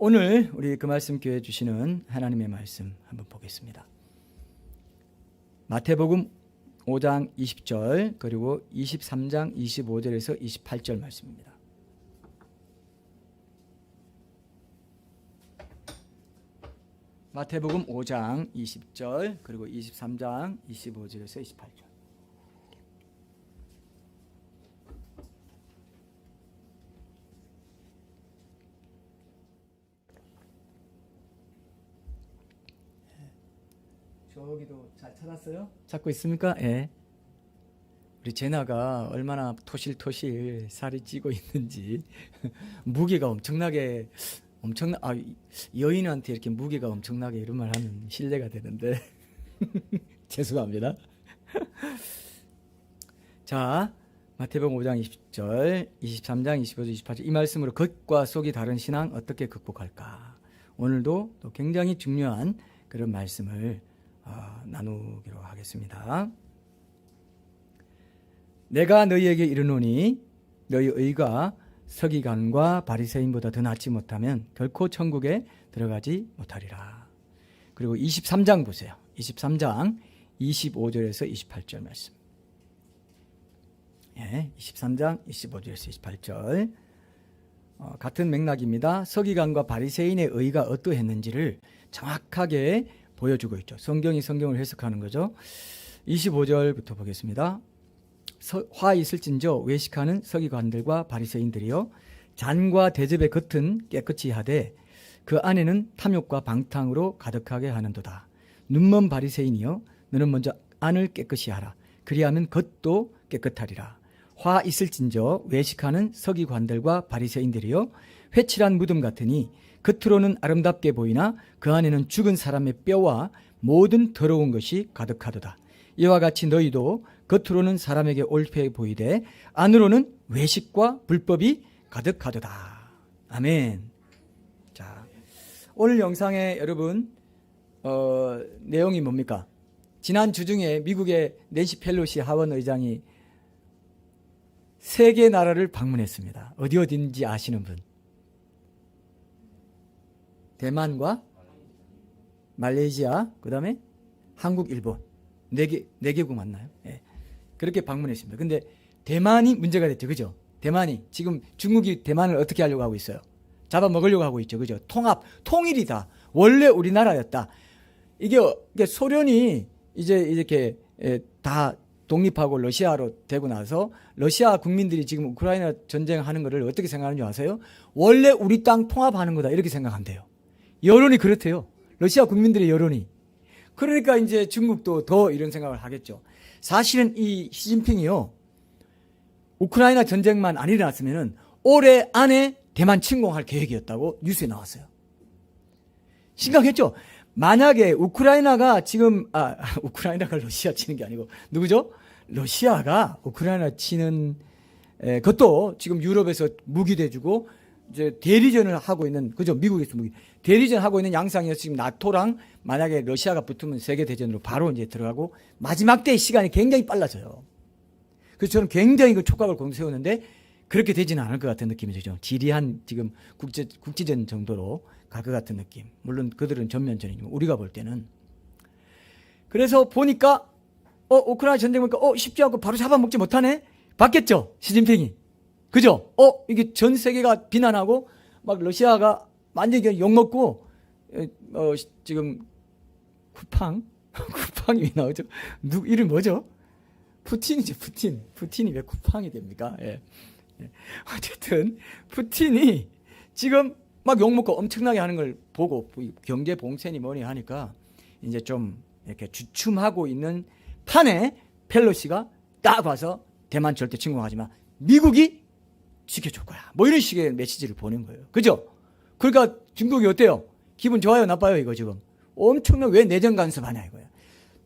오늘 우리 그 말씀 교회 주시는 하나님의 말씀 한번 보겠습니다. 마태복음 5장 20절 그리고 23장 25절에서 28절 말씀입니다. 마태복음 5장 20절 그리고 23장 25절에서 28절. 저기도 잘 찾았어요? 찾고 있습니까? 예. 우리 제나가 얼마나 토실토실 살이 찌고 있는지 무게가 엄청나게 여인한테 이렇게 무게가 엄청나게 이런 말 하면 신뢰가 되는데 죄송합니다. 자, 마태복음 5장 20절, 23장 25절, 28절 이 말씀으로 겉과 속이 다른 신앙 어떻게 극복할까? 오늘도 또 굉장히 중요한 그런 말씀을 나누기로 하겠습니다. 내가 너희에게 이르노니 너희 의가 서기관과 바리새인보다 더 낫지 못하면 결코 천국에 들어가지 못하리라. 그리고 23장 보세요. 23장 25절에서 28절 말씀. 23장 25절에서 28절 같은 맥락입니다. 서기관과 바리새인의 의가 어떠했는지를 정확하게 보여주고 있죠. 성경이 성경을 해석하는 거죠. 25절부터 보겠습니다. 화 있을진저 외식하는 서기관들과 바리새인들이여 잔과 대접의 겉은 깨끗이 하되 그 안에는 탐욕과 방탕으로 가득하게 하는도다. 눈먼 바리새인이여 너는 먼저 안을 깨끗이 하라. 그리하면 겉도 깨끗하리라. 화 있을진저 외식하는 서기관들과 바리새인들이여 회칠한 무덤 같으니 겉으로는 아름답게 보이나 그 안에는 죽은 사람의 뼈와 모든 더러운 것이 가득하도다. 이와 같이 너희도 겉으로는 사람에게 옳게 보이되 안으로는 외식과 불법이 가득하도다. 아멘. 자, 오늘 영상에 여러분 내용이 뭡니까? 지난 주 중에 미국의 낸시 펠로시 하원 의장이 세 개 나라를 방문했습니다. 어디인지 아시는 분? 대만과 말레이시아, 그 다음에 한국, 일본 네 개국 맞나요? 예. 그렇게 방문했습니다. 근데 대만이 문제가 됐죠. 그죠? 대만이 지금 중국이 대만을 어떻게 하려고 하고 있어요? 잡아먹으려고 하고 있죠. 그죠? 통일이다. 원래 우리나라였다. 이게 소련이 이제 이렇게 다 독립하고 러시아로 되고 나서 러시아 국민들이 지금 우크라이나 전쟁하는 거를 어떻게 생각하는 줄 아세요? 원래 우리 땅 통합하는 거다 이렇게 생각한대요. 여론이 그렇대요. 러시아 국민들의 여론이. 그러니까 이제 중국도 더 이런 생각을 하겠죠. 사실은 이 시진핑이요, 우크라이나 전쟁만 안 일어났으면은 올해 안에 대만 침공할 계획이었다고 뉴스에 나왔어요. 심각했죠. 만약에 우크라이나가 지금 우크라이나가 러시아 치는 게 아니고 누구죠? 러시아가 우크라이나 치는 것도 지금 유럽에서 무기 대주고 이제 대리전을 하고 있는, 그죠? 미국에서 대리전 하고 있는 양상이어서 지금 나토랑 만약에 러시아가 붙으면 세계 대전으로 바로 이제 들어가고 마지막 때의 시간이 굉장히 빨라져요. 그래서 저는 굉장히 그 촉각을 공세우는데 그렇게 되지는 않을 것 같은 느낌이 들죠. 지리한 지금 국지전 정도로 갈 것 같은 느낌. 물론 그들은 전면전이지만 우리가 볼 때는. 그래서 보니까 우크라이나 전쟁 보니까 쉽지 않고 바로 잡아먹지 못하네. 봤겠죠? 시진핑이. 그죠? 이게 전 세계가 비난하고 막 러시아가 완전히 욕먹고 지금 쿠팡이 왜 나오죠? 이름 뭐죠? 푸틴이죠. 푸틴이 왜 쿠팡이 됩니까? 예. 어쨌든 푸틴이 지금 막 욕먹고 엄청나게 하는 걸 보고 경제 봉쇄니 뭐니 하니까 이제 좀 이렇게 주춤하고 있는 판에 펠로시가 딱 와서 대만 절대 침공하지만 미국이 지켜줄 거야. 뭐 이런 식의 메시지를 보낸 거예요. 그죠? 그러니까 중국이 어때요? 기분 좋아요? 나빠요? 이거 지금. 엄청난 왜 내정 간섭하냐 이거야.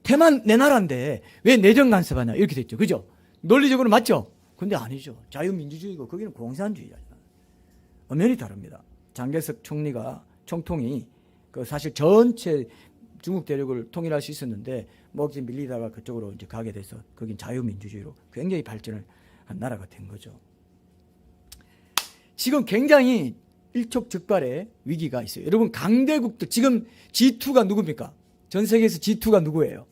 대만 내 나라인데 왜 내정 간섭하냐 이렇게 됐죠. 그죠? 논리적으로 맞죠? 근데 아니죠. 자유민주주의고 거기는 공산주의잖아. 엄연히 다릅니다. 장개석 총통이 그 사실 전체 중국 대륙을 통일할 수 있었는데 뭐 밀리다가 그쪽으로 이제 가게 돼서 거긴 자유민주주의로 굉장히 발전을 한 나라가 된 거죠. 지금 굉장히 일촉즉발의 위기가 있어요. 여러분 강대국들 지금 G2가 누굽니까? 전 세계에서 G2가 누구예요?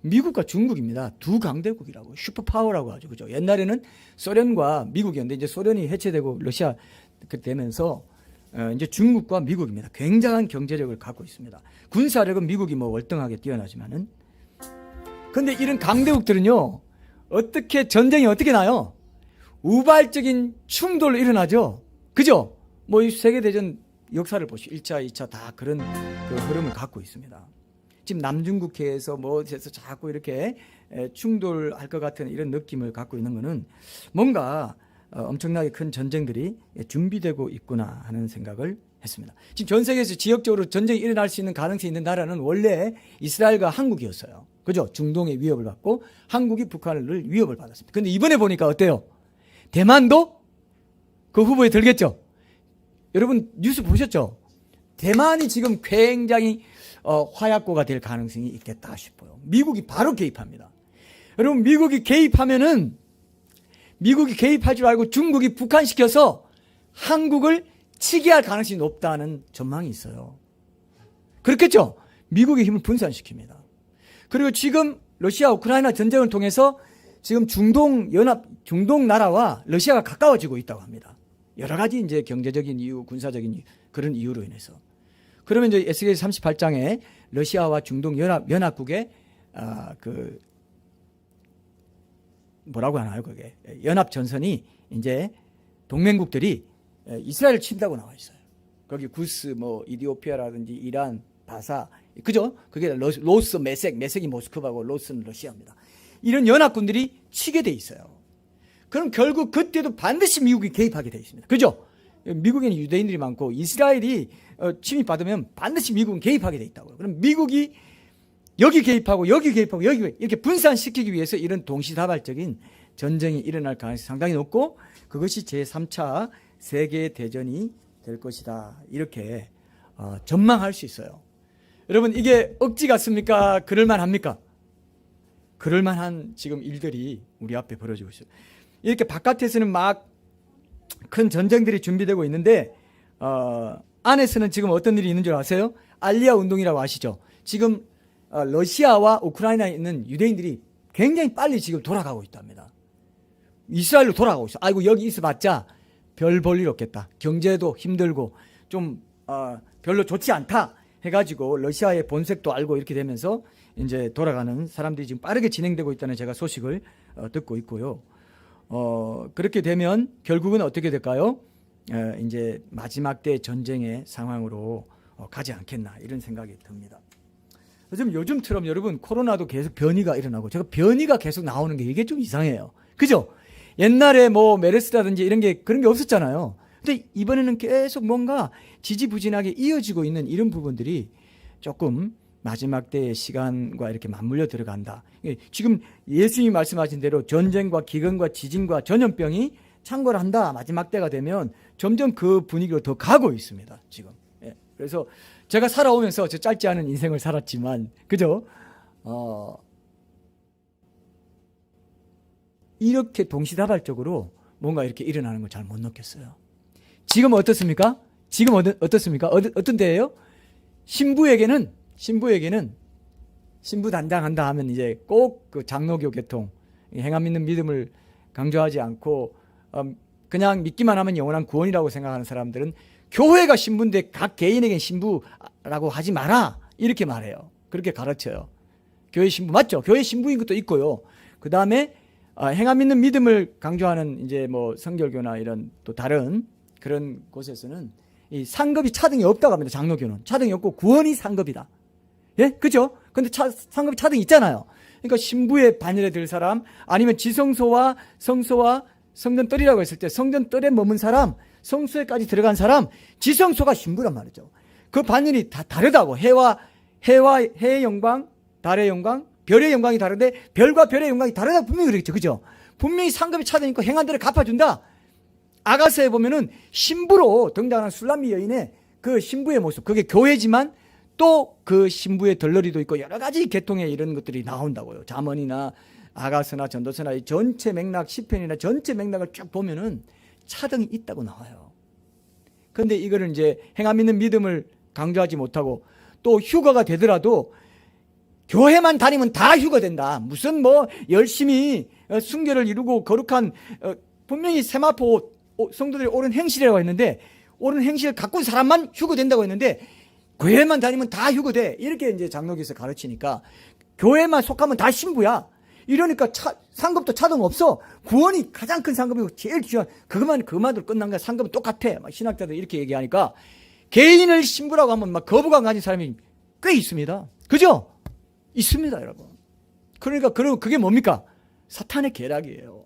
미국과 중국입니다. 두 강대국이라고 슈퍼파워라고 하죠. 그죠? 옛날에는 소련과 미국이었는데 이제 소련이 해체되고 러시아 되면서 이제 중국과 미국입니다. 굉장한 경제력을 갖고 있습니다. 군사력은 미국이 뭐 월등하게 뛰어나지만은 근데 이런 강대국들은요. 어떻게 전쟁이 어떻게 나요? 우발적인 충돌로 일어나죠. 그죠? 뭐 이 세계대전 역사를 보시오. 1차, 2차 다 그런 그 흐름을 갖고 있습니다. 지금 남중국해에서 뭐해서 자꾸 이렇게 충돌할 것 같은 이런 느낌을 갖고 있는 거는 뭔가 엄청나게 큰 전쟁들이 준비되고 있구나 하는 생각을 했습니다. 지금 전 세계에서 지역적으로 전쟁이 일어날 수 있는 가능성이 있는 나라는 원래 이스라엘과 한국이었어요. 그죠? 중동의 위협을 받고 한국이 북한을 위협을 받았습니다. 근데 이번에 보니까 어때요? 대만도 그 후보에 들겠죠? 여러분 뉴스 보셨죠? 대만이 지금 굉장히 화약고가 될 가능성이 있겠다 싶어요. 미국이 바로 개입합니다. 여러분 미국이 개입하면은 미국이 개입할 줄 알고 중국이 북한시켜서 한국을 치게 할 가능성이 높다는 전망이 있어요. 그렇겠죠? 미국의 힘을 분산시킵니다. 그리고 지금 러시아 우크라이나 전쟁을 통해서 지금 중동 나라와 러시아가 가까워지고 있다고 합니다. 여러 가지 이제 경제적인 이유, 군사적인 이유, 그런 이유로 인해서. 그러면 이제 에스겔 38장에 러시아와 중동 연합국의 그 뭐라고 하나요, 그게 연합 전선이 이제 동맹국들이 이스라엘을 친다고 나와 있어요. 거기 구스, 뭐 이디오피아라든지 이란, 바사, 그죠? 그게 로스, 메색이 모스크바고 로스는 러시아입니다. 이런 연합군들이 치게 돼 있어요. 그럼 결국 그때도 반드시 미국이 개입하게 돼 있습니다. 그죠? 미국에는 유대인들이 많고 이스라엘이 침입받으면 반드시 미국은 개입하게 돼 있다고요. 그럼 미국이 여기 개입하고 여기 개입하고 여기 이렇게 분산시키기 위해서 이런 동시다발적인 전쟁이 일어날 가능성이 상당히 높고 그것이 제3차 세계대전이 될 것이다. 이렇게 전망할 수 있어요. 여러분 이게 억지 같습니까? 그럴만합니까? 그럴만한 지금 일들이 우리 앞에 벌어지고 있어요. 이렇게 바깥에서는 막 큰 전쟁들이 준비되고 있는데 안에서는 지금 어떤 일이 있는 줄 아세요? 알리아 운동이라고 아시죠? 지금 러시아와 우크라이나에 있는 유대인들이 굉장히 빨리 지금 돌아가고 있답니다. 이스라엘로 돌아가고 있어. 아이고 여기 있어봤자 별 볼 일 없겠다. 경제도 힘들고 좀 별로 좋지 않다 해가지고 러시아의 본색도 알고 이렇게 되면서 이제 돌아가는 사람들이 지금 빠르게 진행되고 있다는 제가 소식을 듣고 있고요. 그렇게 되면 결국은 어떻게 될까요? 이제 마지막 때 전쟁의 상황으로 가지 않겠나 이런 생각이 듭니다. 요즘처럼 여러분 코로나도 계속 변이가 일어나고 제가 변이가 계속 나오는 게 이게 좀 이상해요. 그죠? 옛날에 뭐 메르스라든지 이런 게 그런 게 없었잖아요. 근데 이번에는 계속 뭔가 지지부진하게 이어지고 있는 이런 부분들이 조금 마지막 때의 시간과 이렇게 맞물려 들어간다. 지금 예수님이 말씀하신 대로 전쟁과 기근과 지진과 전염병이 창궐 한다. 마지막 때가 되면 점점 그 분위기로 더 가고 있습니다. 지금. 그래서 제가 살아오면서 저 짧지 않은 인생을 살았지만 그죠? 이렇게 동시다발적으로 뭔가 이렇게 일어나는 걸 잘 못 느꼈어요. 지금 어떻습니까? 지금 어떻습니까? 어떤 때예요? 신부에게는 신부단장한다 하면 이제 꼭 그 장로교 계통, 행함 있는 믿음을 강조하지 않고 그냥 믿기만 하면 영원한 구원이라고 생각하는 사람들은 교회가 신부인데 각 개인에겐 신부라고 하지 마라 이렇게 말해요. 그렇게 가르쳐요. 교회 신부 맞죠? 교회 신부인 것도 있고요. 그 다음에 행함 있는 믿음을 강조하는 이제 뭐 성결교나 이런 또 다른 그런 곳에서는 이 상급이 차등이 없다고 합니다. 장로교는 차등이 없고 구원이 상급이다. 예, 그죠? 근데 상급이 차등이 있잖아요. 그러니까 신부의 반열에 들 사람 아니면 지성소와 성소와 성전뜰이라고 했을 때 성전뜰에 머문 사람, 성소에까지 들어간 사람, 지성소가 신부란 말이죠. 그 반열이 다 다르다고. 해의 영광, 달의 영광, 별의 영광이 다른데 별과 별의 영광이 다르다고 분명히 그러겠죠. 그죠? 분명히 상급이 차등이 있고 행한 대로 갚아준다. 아가서에 보면은 신부로 등장하는 술람미 여인의 그 신부의 모습, 그게 교회지만 또 그 신부의 덜러리도 있고 여러 가지 계통의 이런 것들이 나온다고요. 잠언이나 아가서나 전도서나 이 전체 맥락, 시편이나 전체 맥락을 쭉 보면은 차등이 있다고 나와요. 근데 이거를 이제 행함 있는 믿음을 강조하지 못하고 또 휴거가 되더라도 교회만 다니면 다 휴거된다. 무슨 뭐 열심히 순결을 이루고 거룩한 분명히 세마포 성도들이 옳은 행실이라고 했는데 옳은 행실을 갖고 있는 사람만 휴거된다고 했는데 교회만 다니면 다 휴거돼. 이렇게 이제 장로교에서 가르치니까 교회만 속하면 다 신부야. 이러니까 상급도 차등 없어. 구원이 가장 큰 상급이고 제일 중요한 그것만으로 끝난 거야. 상급은 똑같아. 막 신학자들 이렇게 얘기하니까 개인을 신부라고 하면 막 거부감 가진 사람이 꽤 있습니다. 그죠? 있습니다, 여러분. 그러니까 그게 뭡니까? 사탄의 계략이에요.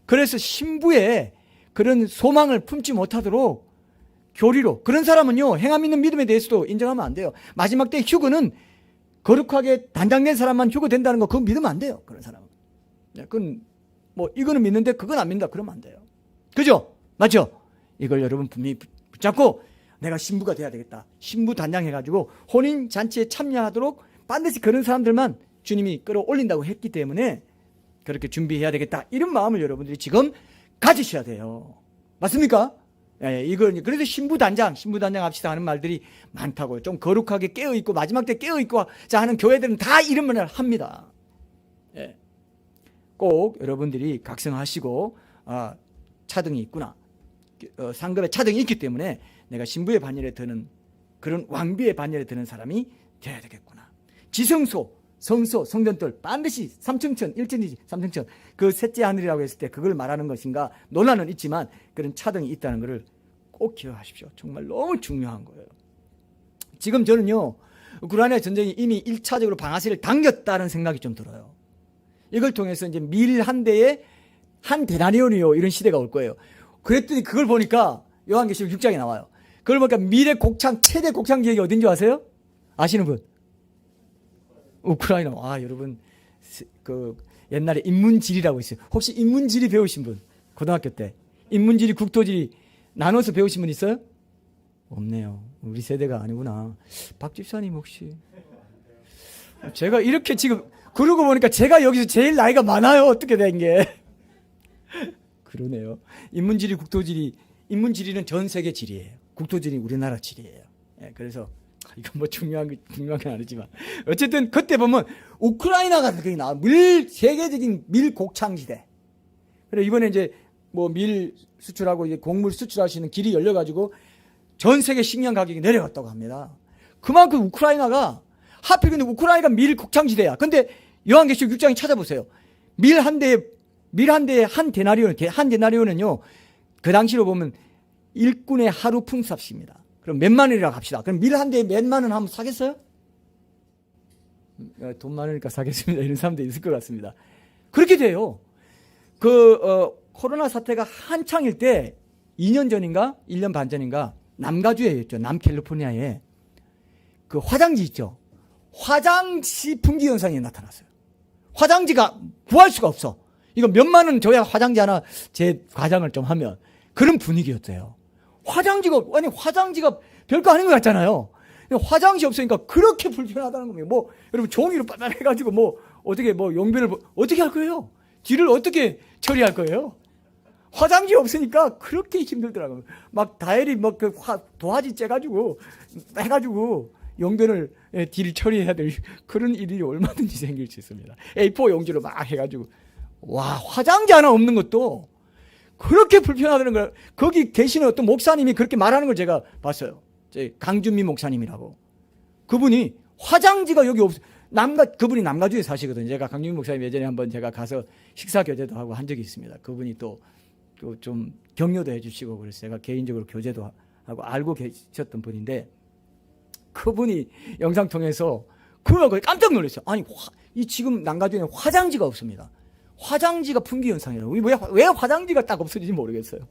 그래서 신부의 그런 소망을 품지 못하도록 교리로 그런 사람은요 행함 있는 믿음에 대해서도 인정하면 안 돼요. 마지막 때 휴거는 거룩하게 단장된 사람만 휴거된다는 거 그거 믿으면 안 돼요. 그런 사람은. 그건 뭐 이거는 믿는데 그건 안 믿는다 그러면 안 돼요. 그죠? 맞죠? 이걸 여러분 분명히 붙잡고 내가 신부가 돼야 되겠다. 신부 단장해가지고 혼인 잔치에 참여하도록 반드시 그런 사람들만 주님이 끌어올린다고 했기 때문에 그렇게 준비해야 되겠다. 이런 마음을 여러분들이 지금 가지셔야 돼요. 맞습니까? 예, 이걸 그래서 신부단장 합시다 하는 말들이 많다고요. 좀 거룩하게 깨어있고 마지막 때 깨어있고 자 하는 교회들은 다 이런 말을 합니다. 예. 꼭 여러분들이 각성하시고 차등이 있구나. 상급에 차등이 있기 때문에 내가 신부의 반열에 드는 그런 왕비의 반열에 드는 사람이 되어야 되겠구나. 지성소, 성소, 성전들 반드시 3층천, 1층이지 3층천 그 셋째 하늘이라고 했을 때 그걸 말하는 것인가 논란은 있지만 그런 차등이 있다는 것을 꼭 기억하십시오. 정말 너무 중요한 거예요. 지금 저는요 우크라이나 전쟁이 이미 1차적으로 방아쇠를 당겼다는 생각이 좀 들어요. 이걸 통해서 이제 밀 한 대에 한 데나리온이요 이런 시대가 올 거예요. 그랬더니 그걸 보니까 요한계시록 6장에 나와요. 그걸 보니까 밀의 곡창 최대 곡창 지역이 어딘지 아세요? 아시는 분? 우크라이나. 여러분 그 옛날에 인문지리라고 있어요. 혹시 인문지리 배우신 분? 고등학교 때 인문지리 국토지리 나눠서 배우신 분 있어요? 없네요. 우리 세대가 아니구나. 박 집사님 혹시? 제가 이렇게 지금 그러고 보니까 제가 여기서 제일 나이가 많아요. 어떻게 된 게? 그러네요. 인문지리 국토지리 인문지리는 전 세계 지리예요. 국토지리는 우리나라 지리예요. 예, 그래서 이건 뭐 중요한 건 아니지만 어쨌든 그때 보면 우크라이나가 그게 나와 세계적인 밀 곡창지대. 그래 이번에 이제 뭐 밀 수출하고 이제 곡물 수출하시는 길이 열려가지고 전 세계 식량 가격이 내려갔다고 합니다. 그만큼 우크라이나가 하필 근데 우크라이나가 밀 곡창지대야. 근데 요한계시록 6장에 찾아보세요. 밀 한 대에 한 데나리온은요 그 당시로 보면 일꾼의 하루 품삯입니다. 그럼 몇만 원이라고 합시다. 그럼 밀 한 대에 몇만 원 하면 사겠어요? 돈 많으니까 사겠습니다. 이런 사람도 있을 것 같습니다. 그렇게 돼요. 코로나 사태가 한창일 때 2년 전인가 1년 반 전인가 남가주에였죠. 남캘리포니아에 그 화장지 있죠. 화장지 분기 현상이 나타났어요. 화장지가 구할 수가 없어. 이거 몇만 원 줘야 화장지 하나 제 과장을 좀 하면 그런 분위기였어요. 화장지가 별거 아닌 것 같잖아요. 화장지 없으니까 그렇게 불편하다는 겁니다. 뭐 여러분 종이로 빠따해가지고 뭐 어떻게 뭐 용변을 어떻게 할 거예요? 뒤를 어떻게 처리할 거예요? 화장지 없으니까 그렇게 힘들더라고요. 막 다이어리 뭐 그 도화지 째가지고 해가지고 용변을 뒤를 처리해야 될 그런 일이 얼마든지 생길 수 있습니다. A4 용지로 막 해가지고 와 화장지 하나 없는 것도 그렇게 불편하다는 걸 거기 계시는 어떤 목사님이 그렇게 말하는 걸 제가 봤어요. 강준미 목사님이라고. 그분이 화장지가 여기 그분이 남가주에 사시거든요. 제가 강준미 목사님 예전에 한번 제가 가서 식사 교제도 하고 한 적이 있습니다. 그분이 또 좀 격려도 해주시고 그래서 제가 개인적으로 교제도 하고 알고 계셨던 분인데 그분이 영상 통해서 그걸 깜짝 놀랐어요. 아니 이 지금 남가주에는 화장지가 없습니다. 화장지가 분기 현상이라고. 왜 화장지가 딱 없어지는지 모르겠어요.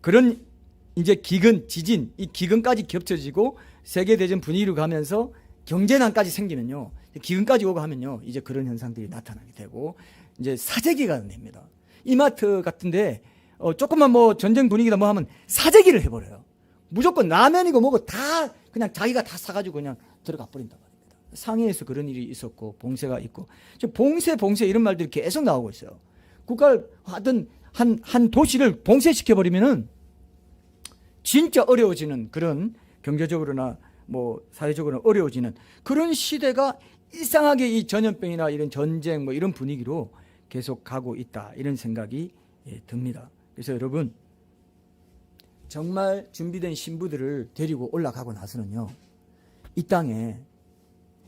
그런 이제 기근, 지진, 이 기근까지 겹쳐지고 세계대전 분위기로 가면서 경제난까지 생기면요. 기근까지 오고 하면요. 이제 그런 현상들이 나타나게 되고 이제 사재기가 됩니다. 이마트 같은데 조금만 뭐 전쟁 분위기다 뭐 하면 사재기를 해버려요. 무조건 라면이고 뭐고 다 그냥 자기가 다 사가지고 그냥 들어가 버린단 말입니다. 상해에서 그런 일이 있었고 봉쇄가 있고 봉쇄 이런 말들이 계속 나오고 있어요. 국가를 하든 한 도시를 봉쇄시켜버리면은 진짜 어려워지는 그런 경제적으로나 뭐 사회적으로 어려워지는 그런 시대가 이상하게 이 전염병이나 이런 전쟁 뭐 이런 분위기로 계속 가고 있다, 이런 생각이 듭니다. 그래서 여러분, 정말 준비된 신부들을 데리고 올라가고 나서는요, 이 땅에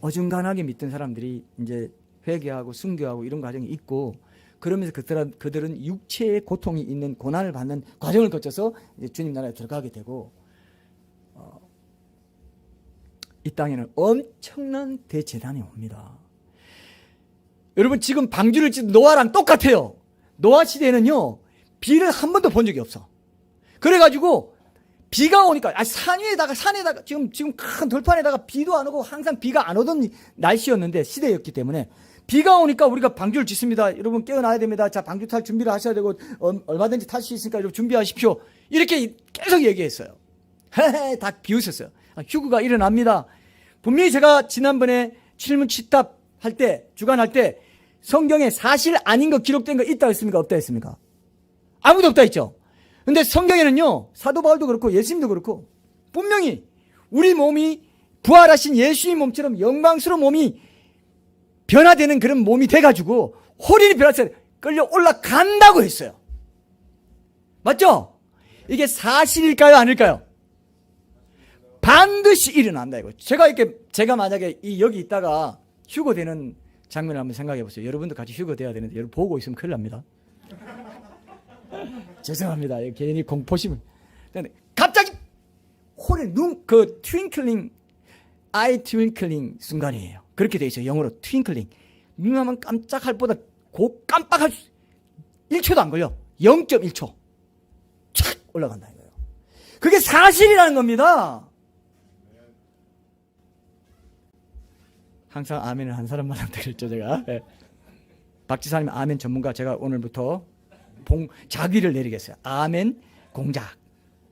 어중간하게 믿던 사람들이 이제 회개하고 순교하고 이런 과정이 있고, 그러면서 그들은 육체의 고통이 있는 고난을 받는 과정을 거쳐서 이제 주님 나라에 들어가게 되고, 이 땅에는 엄청난 대재난이 옵니다. 여러분, 지금 방주를 짓는 노아랑 똑같아요. 노아 시대에는요, 비를 한 번도 본 적이 없어. 그래가지고 비가 오니까 산에다가 지금 큰 돌판에다가 비도 안 오고 항상 비가 안 오던 날씨였는데, 시대였기 때문에 비가 오니까 우리가 방주를 짓습니다. 여러분 깨어나야 됩니다. 자, 방주 탈 준비를 하셔야 되고 얼마든지 탈 수 있으니까 여러분 준비하십시오. 이렇게 계속 얘기했어요. 다 비웃었어요. 휴거가 일어납니다. 분명히 제가 지난번에 질문 치답 할 때, 주간할 때 성경에 사실 아닌 거 기록된 거 있다 했습니까? 없다 했습니까? 아무도 없다 했죠. 근데 성경에는요, 사도 바울도 그렇고 예수님도 그렇고 분명히 우리 몸이 부활하신 예수님 몸처럼 영광스러운 몸이 변화되는 그런 몸이 돼가지고 호련히 변화해서 끌려 올라간다고 했어요. 맞죠? 이게 사실일까요? 아닐까요? 반드시 일어난다 이거. 제가 만약에 여기 있다가 휴거되는 장면을 한번 생각해 보세요. 여러분도 같이 휴거돼야 되는데 여러분 보고 있으면 큰일 납니다. 죄송합니다. 괜히 공포심을. 갑자기 호련 아이 트윙클링 순간이에요. 그렇게 돼 있어요. 영어로 트윙클링. 눈하면 깜짝할 보다 깜빡할 1초도 안 걸려. 0.1초. 착 올라간다 이거예요. 그게 사실이라는 겁니다. 항상 아멘을 한 사람만 하면 되겠죠, 제가. 네. 박 지사님 아멘 전문가, 제가 오늘부터 자귀를 내리겠어요. 아멘 공작.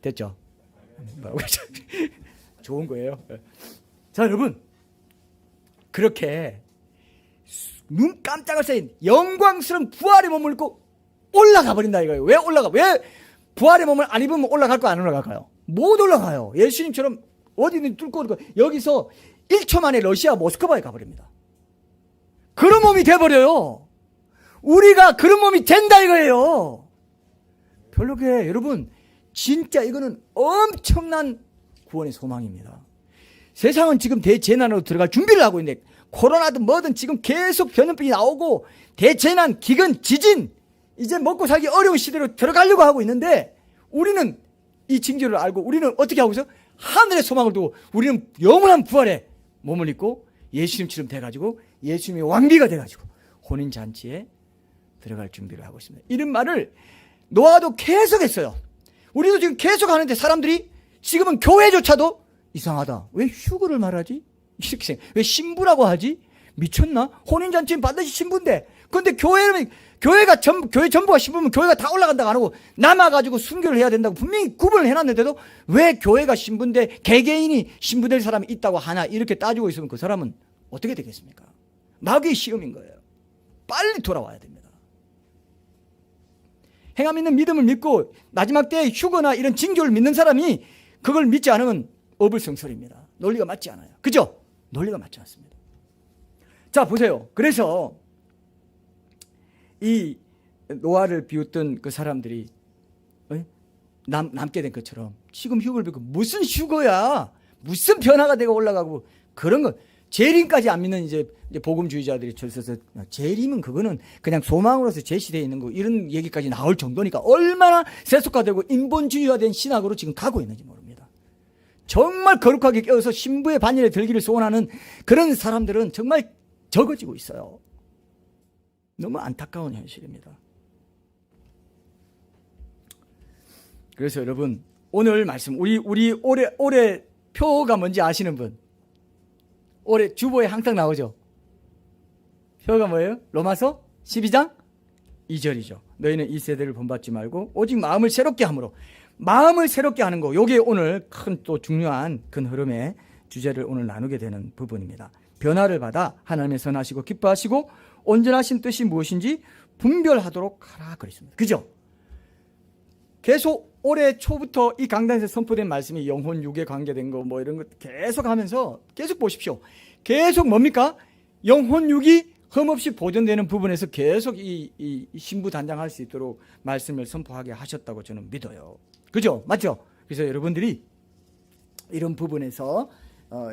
됐죠? 좋은 거예요. 자, 여러분, 그렇게 눈 깜짝할 사이 영광스러운 부활의 몸을 입고 올라가 버린다 이거예요. 왜 부활의 몸을 안 입으면 올라갈까 안 올라갈까요? 못 올라가요. 예수님처럼 어디든 뚫고 여기서 1초 만에 러시아 모스크바에 가버립니다. 그런 몸이 돼버려요. 우리가 그런 몸이 된다 이거예요. 별로게 여러분, 진짜 이거는 엄청난 구원의 소망입니다. 세상은 지금 대재난으로 들어갈 준비를 하고 있는데, 코로나든 뭐든 지금 계속 전염병이 나오고 대재난, 기근, 지진, 이제 먹고 살기 어려운 시대로 들어가려고 하고 있는데, 우리는 이 징조를 알고 우리는 어떻게 하고 있어? 하늘의 소망을 두고 우리는 영원한 부활의 몸을 입고 예수님처럼 돼가지고 예수님의 왕비가 돼가지고 혼인잔치에 들어갈 준비를 하고 있습니다. 이런 말을 노아도 계속 했어요. 우리도 지금 계속 하는데 사람들이 지금은 교회조차도 이상하다. 왜 휴거를 말하지? 이렇게 왜 신부라고 하지? 미쳤나? 혼인잔치는 반드시 신부인데. 그런데 교회 전부가 신부면 교회가 다 올라간다고 안 하고 남아가지고 순교를 해야 된다고 분명히 구분을 해놨는데도 왜 교회가 신부인데 개개인이 신부될 사람이 있다고 하나, 이렇게 따지고 있으면 그 사람은 어떻게 되겠습니까? 마귀의 시험인 거예요. 빨리 돌아와야 됩니다. 행함 있는 믿음을 믿고 마지막 때에 휴거나 이런 징조를 믿는 사람이 그걸 믿지 않으면 어불성설입니다. 논리가 맞지 않아요. 그죠? 논리가 맞지 않습니다. 자, 보세요. 그래서 이 노아를 비웃던 그 사람들이 남게 된 것처럼 지금 휴거를 빌고 무슨 휴거야? 무슨 변화가 되고 올라가고 그런 거. 재림까지 안 믿는 이제 복음주의자들이 줄서서 재림은 그거는 그냥 소망으로서 제시되어 있는 거, 이런 얘기까지 나올 정도니까 얼마나 세속화되고 인본주의화된 신학으로 지금 가고 있는지 모릅니다. 정말 거룩하게 껴서 신부의 반열에 들기를 소원하는 그런 사람들은 정말 적어지고 있어요. 너무 안타까운 현실입니다. 그래서 여러분, 오늘 말씀, 우리 올해 표가 뭔지 아시는 분? 올해 주보에 항상 나오죠. 표가 뭐예요? 로마서 12장 2절이죠. 너희는 이 세대를 본받지 말고 오직 마음을 새롭게 함으로. 마음을 새롭게 하는 거, 요게 오늘 큰 또 중요한 큰 흐름의 주제를 오늘 나누게 되는 부분입니다. 변화를 받아 하나님의 선하시고 기뻐하시고 온전하신 뜻이 무엇인지 분별하도록 하라 그랬습니다. 그죠? 계속 올해 초부터 이 강단에서 선포된 말씀이 영혼 육에 관계된 거 뭐 이런 것 계속 하면서 계속 보십시오. 계속 뭡니까? 영혼 육이 흠없이 보존되는 부분에서 계속 이 신부 단장할 수 있도록 말씀을 선포하게 하셨다고 저는 믿어요. 그죠? 맞죠? 그래서 여러분들이 이런 부분에서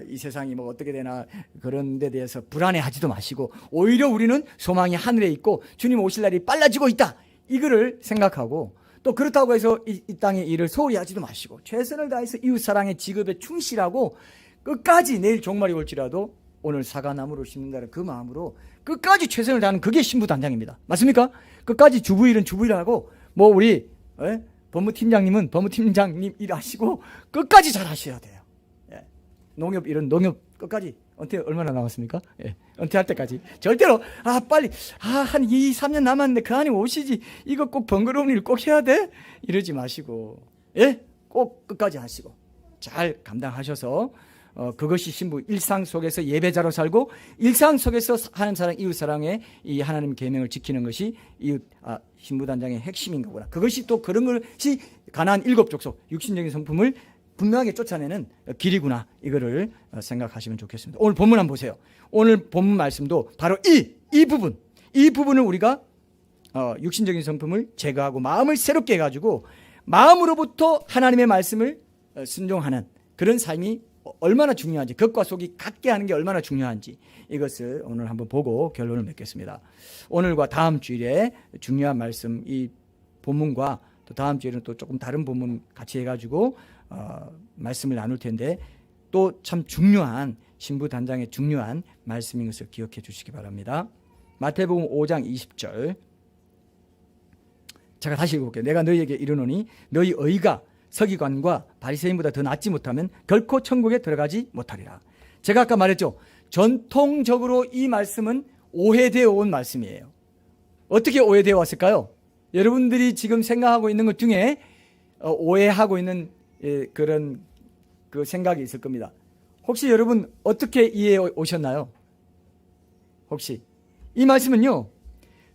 이 세상이 뭐 어떻게 되나 그런 데 대해서 불안해하지도 마시고 오히려 우리는 소망이 하늘에 있고 주님 오실 날이 빨라지고 있다. 이거를 생각하고 또 그렇다고 해서 이 땅의 일을 소홀히 하지도 마시고 최선을 다해서 이웃사랑의 직업에 충실하고 끝까지 내일 종말이 올지라도 오늘 사과나무를 심는다는 그 마음으로 끝까지 최선을 다하는 그게 신부단장입니다. 맞습니까? 끝까지 주부일은 주부일하고 뭐 우리 법무팀장님은 법무팀장님 일하시고 끝까지 잘 하셔야 돼요. 예. 농협 일은 농협 끝까지 은퇴 얼마나 남았습니까? 예. 은퇴할 때까지 절대로 빨리 한 2, 3년 남았는데 그 안에 오시지 이거 꼭 번거로운 일 꼭 해야 돼? 이러지 마시고 예? 꼭 끝까지 하시고 잘 감당하셔서 그것이 신부 일상 속에서 예배자로 살고 일상 속에서 하는 사랑 이웃사랑의 이 하나님 계명을 지키는 것이 신부단장의 핵심인 거구나. 그것이 또 그런 것이 가나안 7족속 육신적인 성품을 분명하게 쫓아내는 길이구나. 이거를 생각하시면 좋겠습니다. 오늘 본문 한번 보세요. 오늘 본문 말씀도 바로 이 부분을 우리가 육신적인 성품을 제거하고 마음을 새롭게 해가지고 마음으로부터 하나님의 말씀을 순종하는 그런 삶이 얼마나 중요한지, 겉과 속이 같게 하는 게 얼마나 중요한지 이것을 오늘 한번 보고 결론을 맺겠습니다. 오늘과 다음 주일에 중요한 말씀, 이 본문과 또 다음 주일은 또 조금 다른 본문 같이 해가지고 말씀을 나눌 텐데 또 참 중요한 신부 단장의 중요한 말씀인 것을 기억해 주시기 바랍니다. 마태복음 5장 20절 제가 다시 읽어볼게요. 내가 너희에게 이르노니 너희 의가 서기관과 바리새인보다 더 낫지 못하면 결코 천국에 들어가지 못하리라. 제가 아까 말했죠. 전통적으로 이 말씀은 오해되어 온 말씀이에요. 어떻게 오해되어 왔을까요? 여러분들이 지금 생각하고 있는 것 중에 오해하고 있는 그런 그 생각이 있을 겁니다. 혹시 여러분 어떻게 이해해 오셨나요? 혹시 이 말씀은요,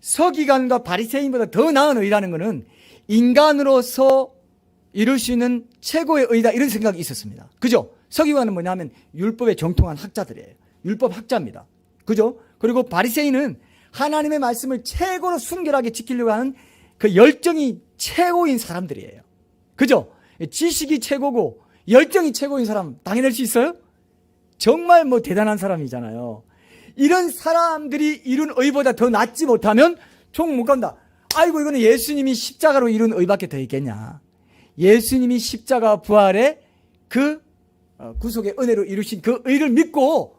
서기관과 바리새인보다 더 나은 의라는 것은 인간으로서 이룰 수 있는 최고의 의다 이런 생각이 있었습니다. 그죠? 서기관은 뭐냐면 율법에 정통한 학자들이에요. 율법 학자입니다. 그죠? 그리고 바리새인은 하나님의 말씀을 최고로 순결하게 지키려고 하는 그 열정이 최고인 사람들이에요. 그죠? 지식이 최고고 열정이 최고인 사람 당해낼 수 있어요? 정말 뭐 대단한 사람이잖아요. 이런 사람들이 이룬 의보다 더 낫지 못하면 총 못 간다. 아이고 이거는 예수님이 십자가로 이룬 의밖에 더 있겠냐. 예수님이 십자가 부활의 그 구속의 은혜로 이루신 그 의를 믿고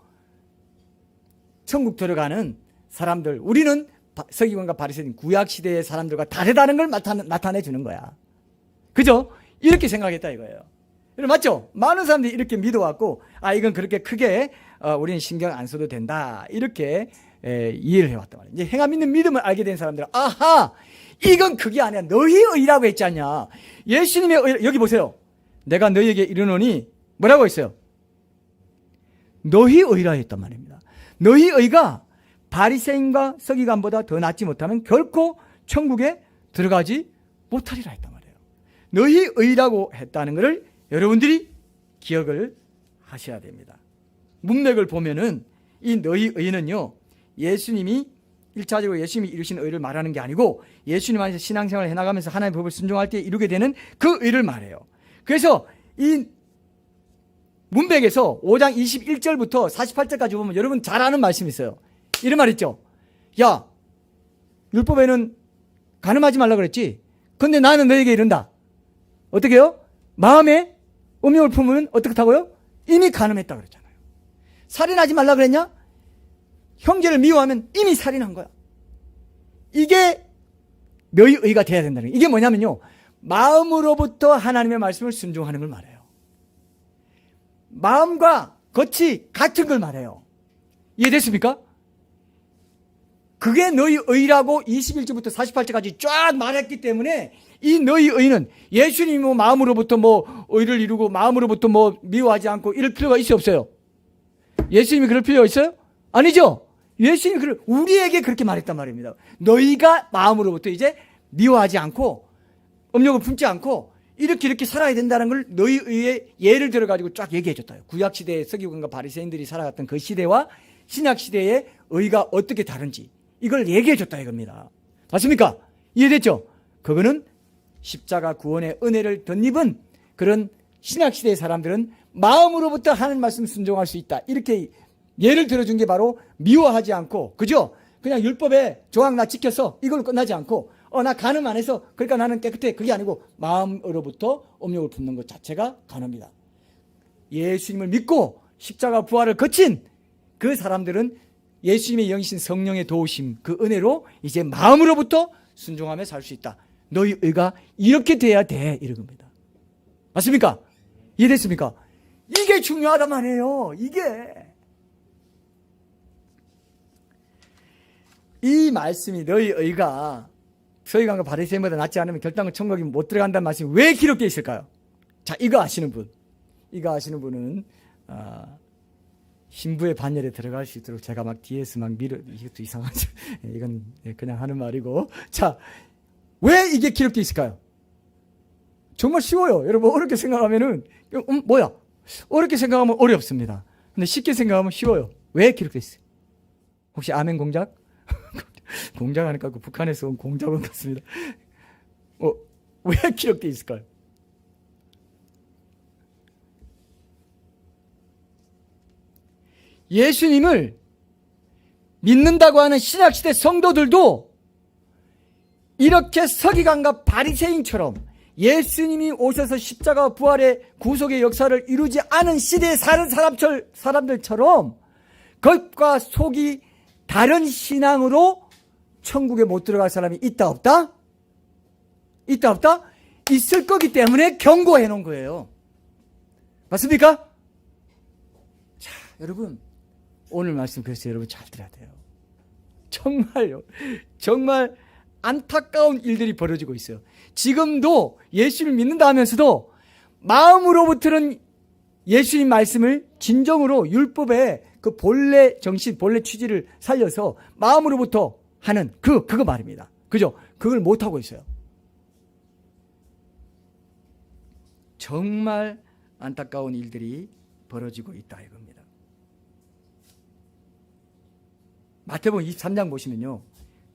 천국 들어가는 사람들, 우리는 서기관과 바리새인 구약시대의 사람들과 다르다는 걸 나타내 주는 거야. 그죠? 이렇게 생각했다 이거예요. 맞죠? 많은 사람들이 이렇게 믿어왔고 이건 그렇게 크게 우리는 신경 안 써도 된다 이렇게 이해를 해왔단 말이에요. 이제 행함 있는 믿음을 알게 된 사람들은 아하, 이건 그게 아니야. 너희 의라고 했지 않냐. 예수님의 의, 여기 보세요. 내가 너희에게 이르노니 뭐라고 했어요? 너희 의라 했단 말입니다. 너희 의가 바리새인과 서기관보다 더 낫지 못하면 결코 천국에 들어가지 못하리라 했단 말이에요. 너희 의라고 했다는 것을 여러분들이 기억을 하셔야 됩니다. 문맥을 보면은 이 너희 의는요, 예수님이 1차적으로 예수님이 이루신 의를 말하는 게 아니고 예수님 안에서 신앙생활을 해나가면서 하나님의 법을 순종할 때 이루게 되는 그 의를 말해요. 그래서 이 문맥에서 5장 21절부터 48절까지 보면 여러분 잘 아는 말씀이 있어요. 이런 말 있죠. 야, 율법에는 간음하지 말라 그랬지. 근데 나는 너에게 이른다. 어떻게 해요? 마음에 음욕을 품으면 어떻다고요? 이미 간음했다 그랬잖아요. 살인하지 말라 그랬냐? 형제를 미워하면 이미 살인한 거야. 이게 너희 의가 돼야 된다는 거예요. 이게 뭐냐면요, 마음으로부터 하나님의 말씀을 순종하는 걸 말해요. 마음과 겉이 같은 걸 말해요. 이해됐습니까? 그게 너희 의라고 21절부터 48절까지 쫙 말했기 때문에 이 너희 의는 예수님이 뭐 마음으로부터 뭐 의를 이루고 마음으로부터 뭐 미워하지 않고 이럴 필요가 있어요, 없어요? 예수님이 그럴 필요가 있어요? 아니죠. 예수님이 우리에게 그렇게 말했단 말입니다. 너희가 마음으로부터 이제 미워하지 않고 음욕을 품지 않고 이렇게 살아야 된다는 걸 너희 의에 예를 들어가지고 쫙 얘기해 줬다. 구약시대의 서기관과 바리새인들이 살아갔던 그 시대와 신약시대의 의가 어떻게 다른지 이걸 얘기해 줬다 이겁니다. 맞습니까? 이해됐죠? 그거는 십자가 구원의 은혜를 덧입은 그런 신약시대의 사람들은 마음으로부터 하는 말씀 순종할 수 있다. 이렇게 예를 들어준 게 바로 미워하지 않고, 그죠? 그냥 율법의 조항 나 지켰어. 이걸로 끝나지 않고, 나 간음 안 해서 그러니까 나는 깨끗해. 그게 아니고 마음으로부터 업력을 품는 것 자체가 간음이다. 예수님을 믿고 십자가 부활을 거친 그 사람들은 예수님의 영이신 성령의 도우심, 그 은혜로 이제 마음으로부터 순종하며 살 수 있다. 너희 의가 이렇게 돼야 돼. 이런 겁니다. 맞습니까? 이해됐습니까? 이게 중요하단 말이에요. 이게. 이 말씀이 너희 의가 서기관과 바리새인보다 낫지 않으면 결단은 천국에 못 들어간다는 말씀이 왜 기록되어 있을까요? 자, 이거 아시는 분은 신부의 반열에 들어갈 수 있도록 제가 막 뒤에서 막 이것도 이상하죠. 이건 그냥 하는 말이고. 자, 왜 이게 기록되어 있을까요? 정말 쉬워요. 여러분, 어렵게 생각하면은 뭐야? 어렵게 생각하면 어렵습니다. 근데 쉽게 생각하면 쉬워요. 왜 기록되어 있어요? 혹시 아멘 공작? 공작 하니까 그 북한에서 온 공작원 같습니다. 왜 기록되어 있을까요? 예수님을 믿는다고 하는 신약시대 성도들도 이렇게 서기관과 바리새인처럼 예수님이 오셔서 십자가 부활의 구속의 역사를 이루지 않은 시대에 사는 사람들처럼 겉과 속이 다른 신앙으로 천국에 못 들어갈 사람이 있다 없다? 있다 없다? 있을 거기 때문에 경고해 놓은 거예요. 맞습니까? 자, 여러분, 오늘 말씀 그래서 여러분 잘 들어야 돼요. 정말요. 정말 안타까운 일들이 벌어지고 있어요. 지금도 예수를 믿는다 하면서도 마음으로부터는 예수님 말씀을 진정으로 율법의 그 본래 정신, 본래 취지를 살려서 마음으로부터 하는 그거 말입니다. 그죠? 그걸 못하고 있어요. 정말 안타까운 일들이 벌어지고 있다 이겁니다. 마태복음 23장 보시면요.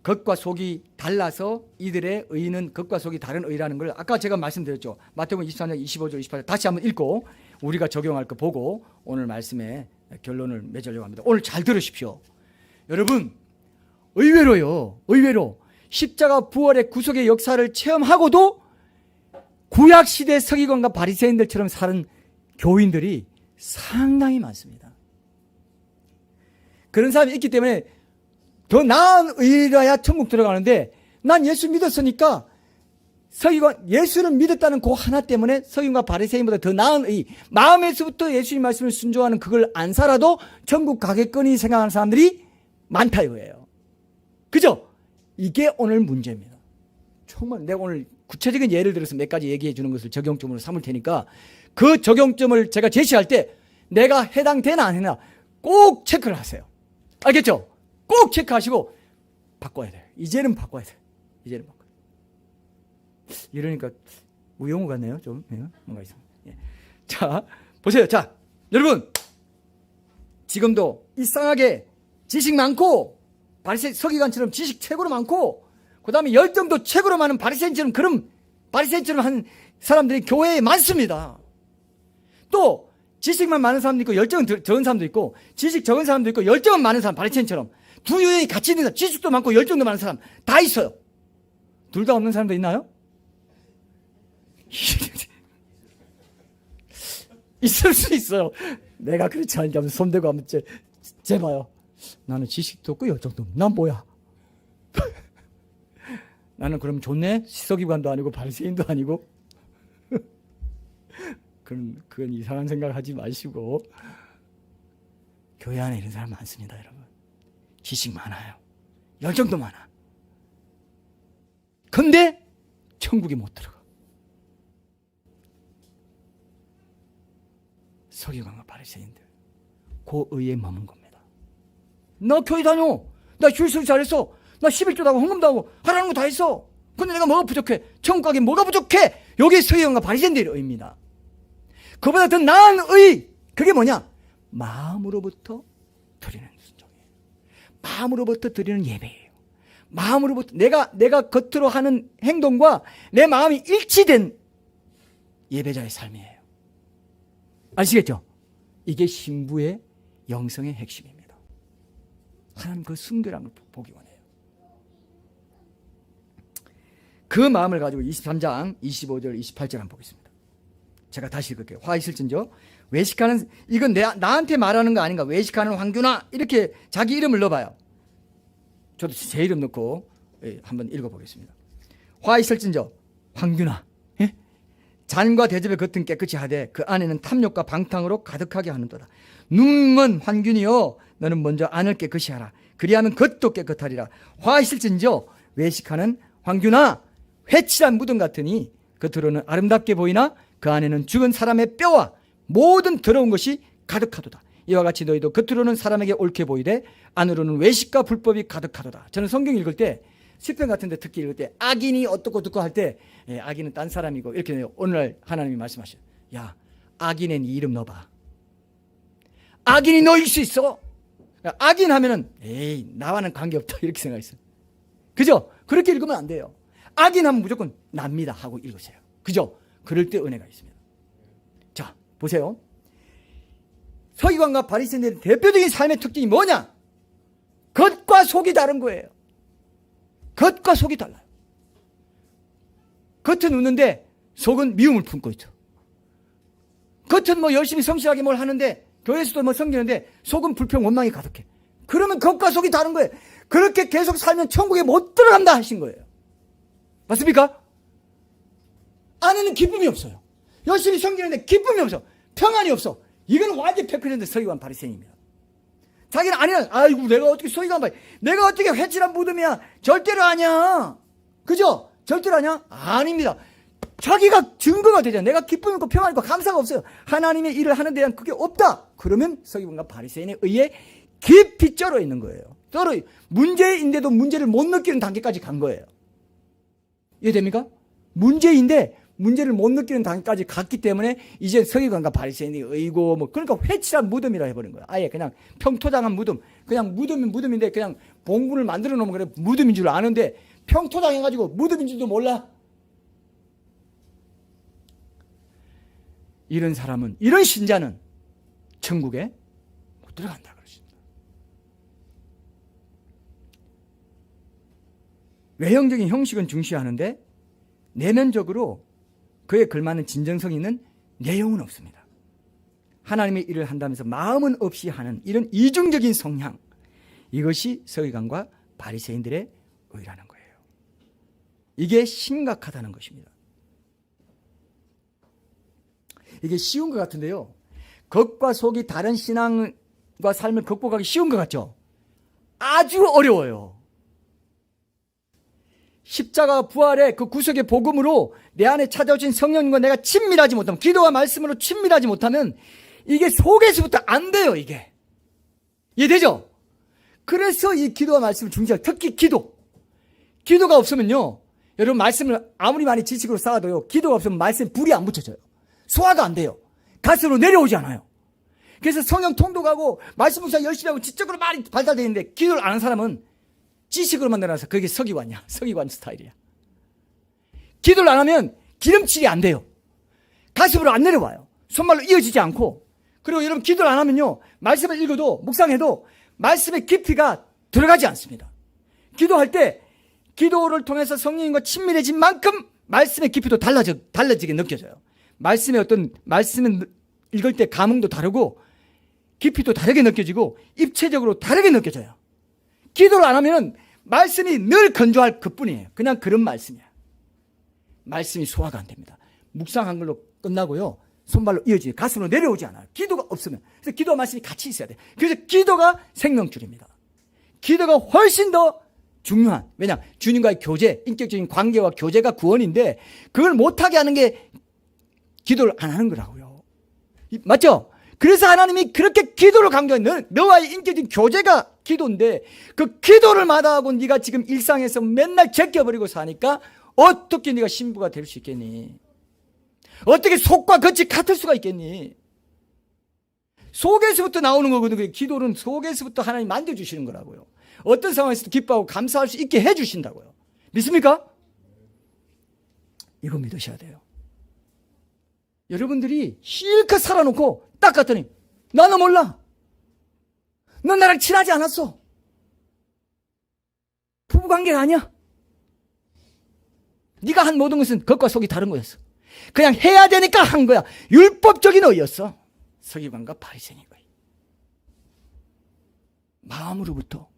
겉과 속이 달라서 이들의 의는 겉과 속이 다른 의라는 걸 아까 제가 말씀드렸죠. 마태복음 23장 25절 28절 다시 한번 읽고 우리가 적용할 거 보고 오늘 말씀에 결론을 맺으려고 합니다. 오늘 잘 들으십시오. 여러분, 의외로 십자가 부활의 구속의 역사를 체험하고도 구약시대 서기관과 바리새인들처럼 사는 교인들이 상당히 많습니다. 그런 사람이 있기 때문에 더 나은 의라야 천국 들어가는데 난 예수 믿었으니까 서기관 예수를 믿었다는 그 하나 때문에 서기관과 바리새인보다 더 나은 의 마음에서부터 예수님 말씀을 순종하는 그걸 안 살아도 천국 가겠거니 생각하는 사람들이 많다 이거예요. 그죠? 이게 오늘 문제입니다. 정말 내가 오늘 구체적인 예를 들어서 몇 가지 얘기해 주는 것을 적용점으로 삼을 테니까 그 적용점을 제가 제시할 때 내가 해당되나 안 되나 꼭 체크를 하세요. 알겠죠? 꼭 체크하시고 바꿔야 돼요. 이제는 바꿔야 돼요. 이제는 바꿔야 돼요. 이러니까 우영우 같네요. 좀 뭔가 있습니다. 예. 자, 보세요. 자, 여러분 지금도 이상하게 지식 많고 바리새 서기관처럼 지식 최고로 많고 그 다음에 열정도 최고로 많은 바리새인처럼 그런 바리새인처럼 하는 사람들이 교회에 많습니다. 또 지식만 많은 사람도 있고 열정은 적은 사람도 있고 지식 적은 사람도 있고 열정은 많은 사람 바리새인처럼 두 유형이 같이 있는 사람 지식도 많고 열정도 많은 사람 다 있어요. 둘 다 없는 사람도 있나요? 있을 수 있어요. 내가 그렇지 않으니까 손 대고 한번 재봐요. 나는 지식도 없고 열정도 없고 난 뭐야? 나는 그럼 좋네? 서기관도 아니고 바리새인도 아니고 그건 이상한 생각하지 마시고 교회 안에 이런 사람 많습니다. 여러분 지식 많아요. 열정도 많아. 근데 천국에 못 들어가. 서기관과 바리새인들 그 의에 머문 겁니다. 나 교회 다녀. 나 휴일설 잘했어. 나 11조도 하고 헌금도 하고 하라는 거 다 했어. 근데 내가 뭐가 부족해? 천국 가기 뭐가 부족해? 요게 서기관과 바리새인들의 의입니다. 그보다 더 나은 의, 그게 뭐냐? 마음으로부터 드리는 순종이에요. 마음으로부터 드리는 예배예요. 마음으로부터 내가 겉으로 하는 행동과 내 마음이 일치된 예배자의 삶이에요. 아시겠죠? 이게 신부의 영성의 핵심입니다. 하나님 그 순결한 걸 보기 원해요. 그 마음을 가지고 23장 25절 28절 한번 보겠습니다. 제가 다시 읽을게요. 화 있을진저 외식하는, 이건 나한테 말하는 거 아닌가? 외식하는 황규나, 이렇게 자기 이름을 넣어봐요. 저도 제 이름 넣고 한번 읽어보겠습니다. 화 있을진저 황규나, 예? 잔과 대접의 겉은 깨끗이 하되 그 안에는 탐욕과 방탕으로 가득하게 하는도다. 눈먼 황균이여, 너는 먼저 안을 깨끗이 하라. 그리하면 겉도 깨끗하리라. 화 있을진저 외식하는 황규나, 회칠한 무덤 같으니 겉으로는 아름답게 보이나 그 안에는 죽은 사람의 뼈와 모든 더러운 것이 가득하도다. 이와 같이 너희도 겉으로는 사람에게 옳게 보이되 안으로는 외식과 불법이 가득하도다. 저는 성경 읽을 때, 시편 같은 데 특히 읽을 때 악인이 어떻고 어떻고 할 때, 악인은 딴 사람이고 이렇게 해요. 오늘날 하나님이 말씀하셔요. 야, 악인의 네 이름 넣어봐. 악인이 너일 수 있어. 악인 하면은 에이, 나와는 관계없다 이렇게 생각했어요. 그죠? 그렇게 읽으면 안 돼요. 악인 하면 무조건 납니다 하고 읽으세요. 그죠? 그럴 때 은혜가 있습니다. 자, 보세요. 서기관과 바리새인들의 대표적인 삶의 특징이 뭐냐? 겉과 속이 다른 거예요. 겉과 속이 달라요. 겉은 웃는데 속은 미움을 품고 있죠. 겉은 뭐 열심히 성실하게 뭘 하는데, 교회에서도 뭐 섬기는데 속은 불평 원망이 가득해. 그러면 겉과 속이 다른 거예요. 그렇게 계속 살면 천국에 못 들어간다 하신 거예요. 맞습니까? 안에는 기쁨이 없어요. 열심히 섬기는데 기쁨이 없어. 평안이 없어. 이건 완전 100% 서기관 바리새인입니다. 자기는 아니야. 아이고, 내가 어떻게 서기관 바리, 내가 어떻게 회칠한 무덤이야. 절대로 아니야. 그죠? 절대로 아니야? 아닙니다. 자기가 증거가 되잖아요. 내가 기쁨이 있고 평안이 있고 감사가 없어요. 하나님의 일을 하는 데 대한 그게 없다. 그러면 서기관과 바리새인에 의해 깊이 쩔어 있는 거예요. 쩔어, 문제인데도 문제를 못 느끼는 단계까지 간 거예요. 이해됩니까? 문제인데 문제를 못 느끼는 단계까지 갔기 때문에 이제 서기관과 바리새인이 의고 뭐, 그러니까 회칠한 무덤이라 해버린 거예요. 아예 그냥 평토장한 무덤. 그냥 무덤은 무덤인데 그냥 봉분을 만들어 놓으면 그래 무덤인 줄 아는데 평토장해가지고 무덤인 줄도 몰라. 이런 사람은, 이런 신자는 천국에 못 들어간다 그러십니다. 외형적인 형식은 중시하는데 내면적으로 그에 걸맞는 진정성 있는 내용은 없습니다. 하나님의 일을 한다면서 마음은 없이 하는 이런 이중적인 성향, 이것이 서기관과 바리새인들의 의라는 거예요. 이게 심각하다는 것입니다. 이게 쉬운 것 같은데요, 겉과 속이 다른 신앙과 삶을 극복하기 쉬운 것 같죠? 아주 어려워요. 십자가 부활의 그 구속의 복음으로 내 안에 찾아오신 성령님과 내가 친밀하지 못하면, 기도와 말씀으로 친밀하지 못하면 이게 속에서부터 안 돼요. 이게 이해되죠? 그래서 이 기도와 말씀을 중시하고, 특히 기도가 없으면요, 여러분 말씀을 아무리 많이 지식으로 쌓아도요, 기도가 없으면 말씀에 불이 안 붙여져요. 소화가 안 돼요. 가슴으로 내려오지 않아요. 그래서 성령 통독하고 말씀 묵상 열심히 하고 지적으로 많이 발달되어 있는데 기도를 안 하는 사람은 지식으로만 내려놔서 그게 서기관이야. 서기관 스타일이야. 기도를 안 하면 기름칠이 안 돼요. 가슴으로 안 내려와요. 손말로 이어지지 않고. 그리고 여러분 기도를 안 하면요, 말씀을 읽어도 묵상해도 말씀의 깊이가 들어가지 않습니다. 기도할 때 기도를 통해서 성령님과 친밀해진 만큼 말씀의 깊이도 달라지게 느껴져요. 말씀의 말씀을 읽을 때 감흥도 다르고 깊이도 다르게 느껴지고 입체적으로 다르게 느껴져요. 기도를 안 하면 말씀이 늘 건조할 그뿐이에요. 그냥 그런 말씀이야. 말씀이 소화가 안 됩니다. 묵상한 걸로 끝나고요, 손발로 이어지고 가슴으로 내려오지 않아요. 기도가 없으면. 그래서 기도와 말씀이 같이 있어야 돼요. 그래서 기도가 생명줄입니다. 기도가 훨씬 더 중요한, 왜냐, 주님과의 교제, 인격적인 관계와 교제가 구원인데 그걸 못하게 하는 게 기도를 안 하는 거라고요. 맞죠? 그래서 하나님이 그렇게 기도를 강조해요. 너와의 인격적인 교제가 기도인데 그 기도를 마다하고 네가 지금 일상에서 맨날 제껴버리고 사니까 어떻게 네가 신부가 될 수 있겠니? 어떻게 속과 겉이 같을 수가 있겠니? 속에서부터 나오는 거거든요. 기도는 속에서부터 하나님 만들어주시는 거라고요. 어떤 상황에서도 기뻐하고 감사할 수 있게 해주신다고요. 믿습니까? 이거 믿으셔야 돼요. 여러분들이 실컷 살아놓고 딱 갔더니 나는 몰라. 넌 나랑 친하지 않았어. 부부관계가 아니야. 네가 한 모든 것은 겉과 속이 다른 거였어. 그냥 해야 되니까 한 거야. 율법적인 의였어. 서기관과 바리새인의 의. 마음으로부터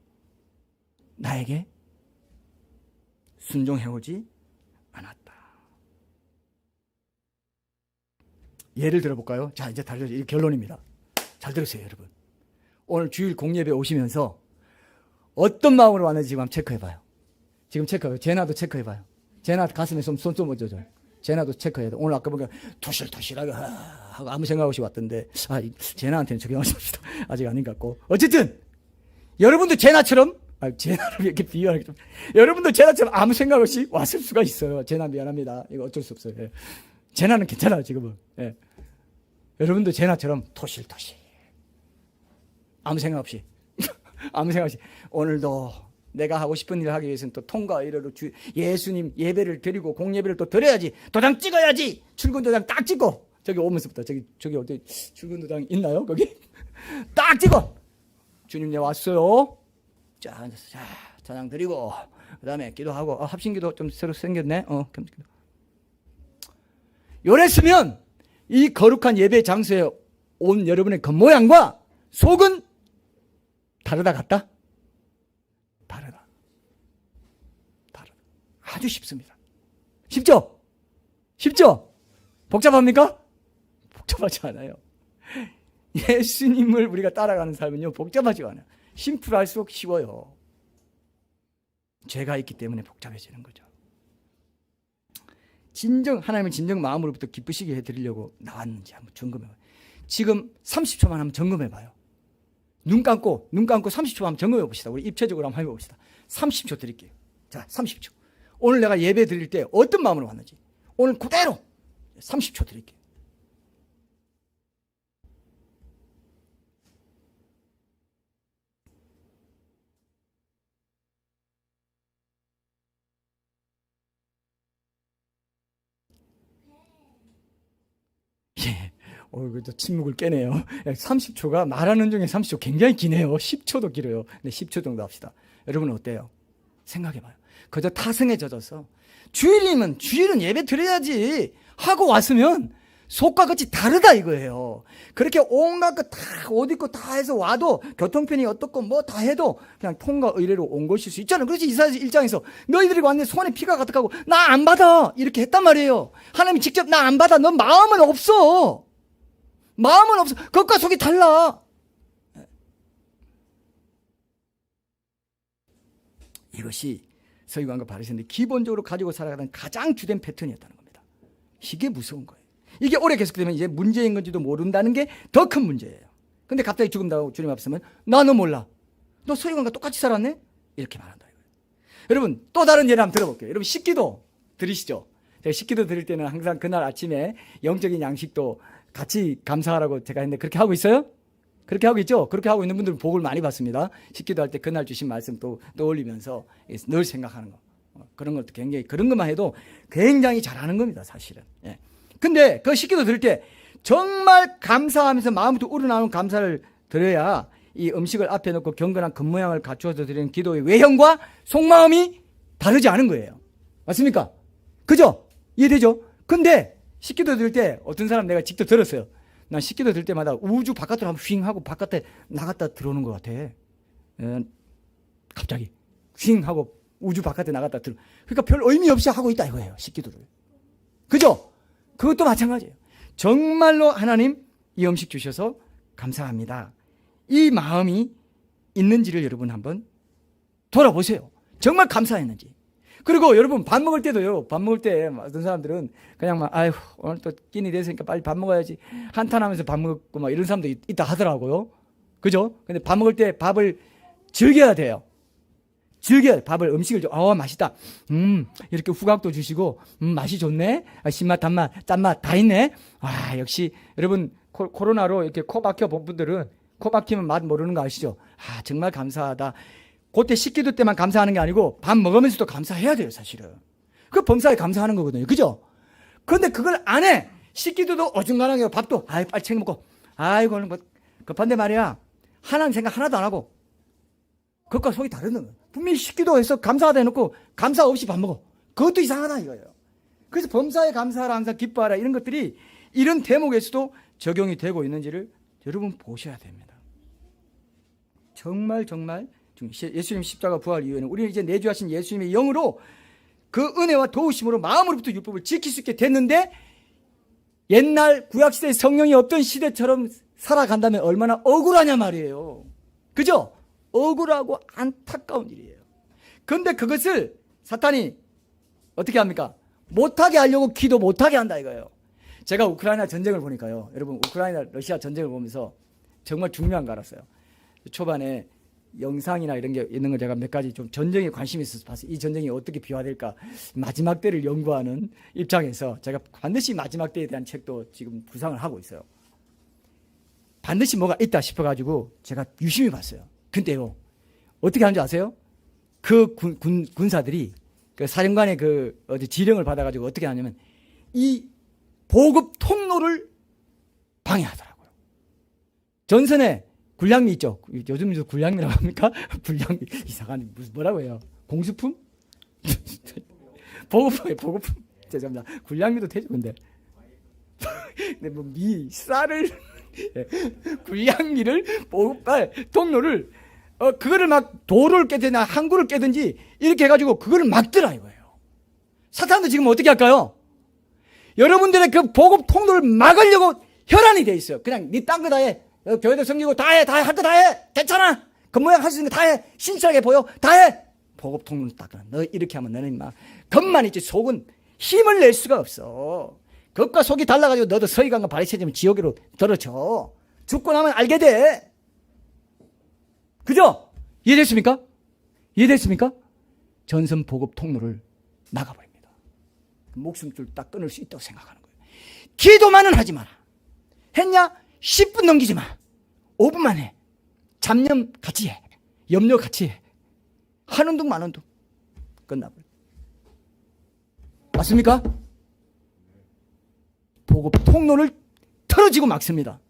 나에게 순종해오지 않았다. 예를 들어볼까요? 자, 이제 이게 결론입니다. 잘 들으세요, 여러분. 오늘 주일 공예배 오시면서 어떤 마음으로 왔는지 지금 한번 체크해봐요. 지금 체크해봐요. 제나도 체크해봐요. 제나 가슴에 손 좀 얹어줘요. 제나도 체크해야 돼. 오늘 아까 보니까 토실토실하게 하고 아무 생각 없이 왔던데, 제나한테는 적용하지 맙시다. 아직 아닌 것 같고. 어쨌든 여러분도 제나처럼, 제나를 이렇게 비유하는 게 좀, 여러분도 제나처럼 아무 생각 없이 왔을 수가 있어요. 제나 미안합니다. 이거 어쩔 수 없어요. 예. 제나는 괜찮아요, 지금은. 예. 여러분도 제나처럼 토실토실. 아무 생각 없이. 아무 생각 없이. 오늘도 내가 하고 싶은 일을 하기 위해서는 또 통과 의례로 예수님 예배를 드리고 공예배를 또 드려야지. 도장 찍어야지. 출근 도장 딱 찍고. 저기 오면서부터 저기 어디 출근 도장 있나요? 거기? 딱 찍어. 주님, 내 왔어요. 자, 찬양 드리고 그다음에 기도하고. 합심기도 좀 새로 생겼네. 겸기도. 요랬으면 이 거룩한 예배 장소에 온 여러분의 겉모양과 속은 다르다 같다? 다르다. 아주 쉽습니다. 쉽죠? 쉽죠? 복잡합니까? 복잡하지 않아요. 예수님을 우리가 따라가는 삶은요, 복잡하지 않아요. 심플할수록 쉬워요. 죄가 있기 때문에 복잡해지는 거죠. 하나님을 진정 마음으로부터 기쁘시게 해드리려고 나왔는지 한번 점검해봐요. 지금 30초만 한번 점검해봐요. 눈 감고 30초 한번 점검해 봅시다. 우리 입체적으로 한번 해봅시다. 30초 드릴게요. 자, 30초. 오늘 내가 예배 드릴 때 어떤 마음으로 왔는지 오늘 그대로 30초 드릴게요. 그래도 침묵을 깨네요. 30초가 말하는 중에 30초 굉장히 기네요. 10초도 길어요. 근데 10초 정도 합시다. 여러분은 어때요? 생각해봐요. 그저 타성에 젖어서 주일은 예배 드려야지 하고 왔으면 속과 겉이 다르다 이거예요. 그렇게 온갖 거 다 옷 입고 다 해서 와도 교통편이 어떻고 뭐 다 해도 그냥 통과 의례로 온 것일 수 있잖아요. 그렇지. 이사야 1장에서 너희들이 왔는데 손에 피가 가득하고 나 안 받아 이렇게 했단 말이에요. 하나님이 직접 나 안 받아. 너 마음은 없어. 마음은 없어. 겉과 속이 달라. 이것이 서기관과 바리새인들이 기본적으로 가지고 살아가는 가장 주된 패턴이었다는 겁니다. 이게 무서운 거예요. 이게 오래 계속되면 이제 문제인 건지도 모른다는 게 더 큰 문제예요. 근데 갑자기 죽음다고 주님 앞에 서면 나는 몰라. 너 서기관과 똑같이 살았네? 이렇게 말한다. 여러분 또 다른 예를 한번 들어볼게요. 여러분 식기도 들으시죠? 제가 식기도 드릴 때는 항상 그날 아침에 영적인 양식도 같이 감사하라고 제가 했는데 그렇게 하고 있어요? 그렇게 하고 있죠? 그렇게 하고 있는 분들은 복을 많이 받습니다. 식기도 할 때 그날 주신 말씀 또 떠올리면서 늘 생각하는 거. 그런 것도 굉장히, 그런 것만 해도 굉장히 잘하는 겁니다, 사실은. 예. 근데 그 식기도 드릴 때 정말 감사하면서 마음부터 우러나오는 감사를 드려야 이 음식을 앞에 놓고 경건한 겉모양을 갖추어서 드리는 기도의 외형과 속마음이 다르지 않은 거예요. 맞습니까? 그죠? 이해되죠? 근데 식기도 드릴 때 어떤 사람 내가 직접 들었어요. 난 식기도 들 때마다 우주 바깥으로 한번 휙 하고 바깥에 나갔다 들어오는 것 같아. 갑자기 휙 하고 우주 바깥에 나갔다 들어. 그러니까 별 의미 없이 하고 있다 이거예요. 식기도를. 그죠? 그것도 마찬가지예요. 정말로 하나님 이 음식 주셔서 감사합니다. 이 마음이 있는지를 여러분 한번 돌아보세요. 정말 감사했는지. 그리고 여러분 밥 먹을 때도요. 밥 먹을 때 어떤 사람들은 그냥 막 아이고 오늘 또 끼니 됐으니까 빨리 밥 먹어야지 한탄하면서 밥 먹고 막 이런 사람도 있다 하더라고요. 그죠? 근데 밥 먹을 때 밥을 즐겨야 돼요. 즐겨 밥을 음식을 맛있다. 이렇게 후각도 주시고 맛이 좋네. 신맛, 단맛, 짠맛 다 있네. 역시 여러분 코로나로 이렇게 코 막혀 본 분들은 코 막히면 맛 모르는 거 아시죠? 정말 감사하다. 그때 식기도 때만 감사하는 게 아니고 밥 먹으면서도 감사해야 돼요, 사실은. 그 범사에 감사하는 거거든요. 그죠? 그런데 그걸 안 해. 식기도도 어중간하게 밥도 빨리 챙겨 먹고. 이거는 뭐 급한데 말이야. 하나님 생각 하나도 안 하고. 그것과 속이 다르는 거예요. 분명히 식기도 해서 감사하다 해놓고 감사 없이 밥 먹어. 그것도 이상하다 이거예요. 그래서 범사에 감사하라, 항상 기뻐하라, 이런 것들이 이런 대목에서도 적용이 되고 있는지를 여러분 보셔야 됩니다. 정말 예수님 십자가 부활 이후에는 우리는 이제 내주하신 예수님의 영으로 그 은혜와 도우심으로 마음으로부터 율법을 지킬 수 있게 됐는데, 옛날 구약시대에 성령이 없던 시대처럼 살아간다면 얼마나 억울하냐 말이에요. 그죠? 억울하고 안타까운 일이에요. 그런데 그것을 사탄이 어떻게 합니까? 못하게 하려고 기도 못하게 한다 이거예요. 제가 우크라이나 전쟁을 보니까요, 여러분, 우크라이나 러시아 전쟁을 보면서 정말 중요한 거 알았어요. 초반에 영상이나 이런 게 있는 걸 제가 몇 가지 좀 전쟁에 관심이 있어서 봤어요. 이 전쟁이 어떻게 비화될까, 마지막 때를 연구하는 입장에서 제가 반드시 마지막 때에 대한 책도 지금 구상을 하고 있어요. 반드시 뭐가 있다 싶어가지고 제가 유심히 봤어요. 근데요, 어떻게 하는지 아세요? 그 군사들이 그 사령관의 그 지령을 받아가지고 어떻게 하냐면 이 보급 통로를 방해하더라고요. 전선에 굴량미 있죠. 요즘도 굴량미라고 합니까? 굴량미 이상한 무슨 뭐라고 해요? 공수품? 보급품. 죄송합니다. 굴량미도 되죠, 근데. 근데 뭐 쌀을 굴량미를 보급할 통로를 그거를 막 도로를 깨든지 항구를 깨든지 이렇게 해가지고 그거를 막더라 이거예요. 사탄도 지금 어떻게 할까요? 여러분들의 그 보급 통로를 막으려고 혈안이 돼 있어요. 그냥 네 딴 거 다 해. 교회도 섬기고 다 해. 할 거 다 해. 괜찮아. 그 모양 할 수 있는 거 다 해. 신실하게 보여. 다 해. 보급 통로를 딱. 너 이렇게 하면 너는 막 겉만 있지 속은 힘을 낼 수가 없어. 겉과 속이 달라가지고 너도 서기관과 바리새인이면 지옥으로 떨어져. 죽고 나면 알게 돼. 그죠? 이해됐습니까? 전선 보급 통로를 나가버립니다. 목숨줄 딱 끊을 수 있다고 생각하는 거예요. 기도만은 하지 마라. 했냐? 10분 넘기지 마. 5분만 해. 잡념 같이 해. 염려 같이 해. 하는 둥 마는 둥 끝나버려. 맞습니까? 보급 통로를 틀어지고 막습니다.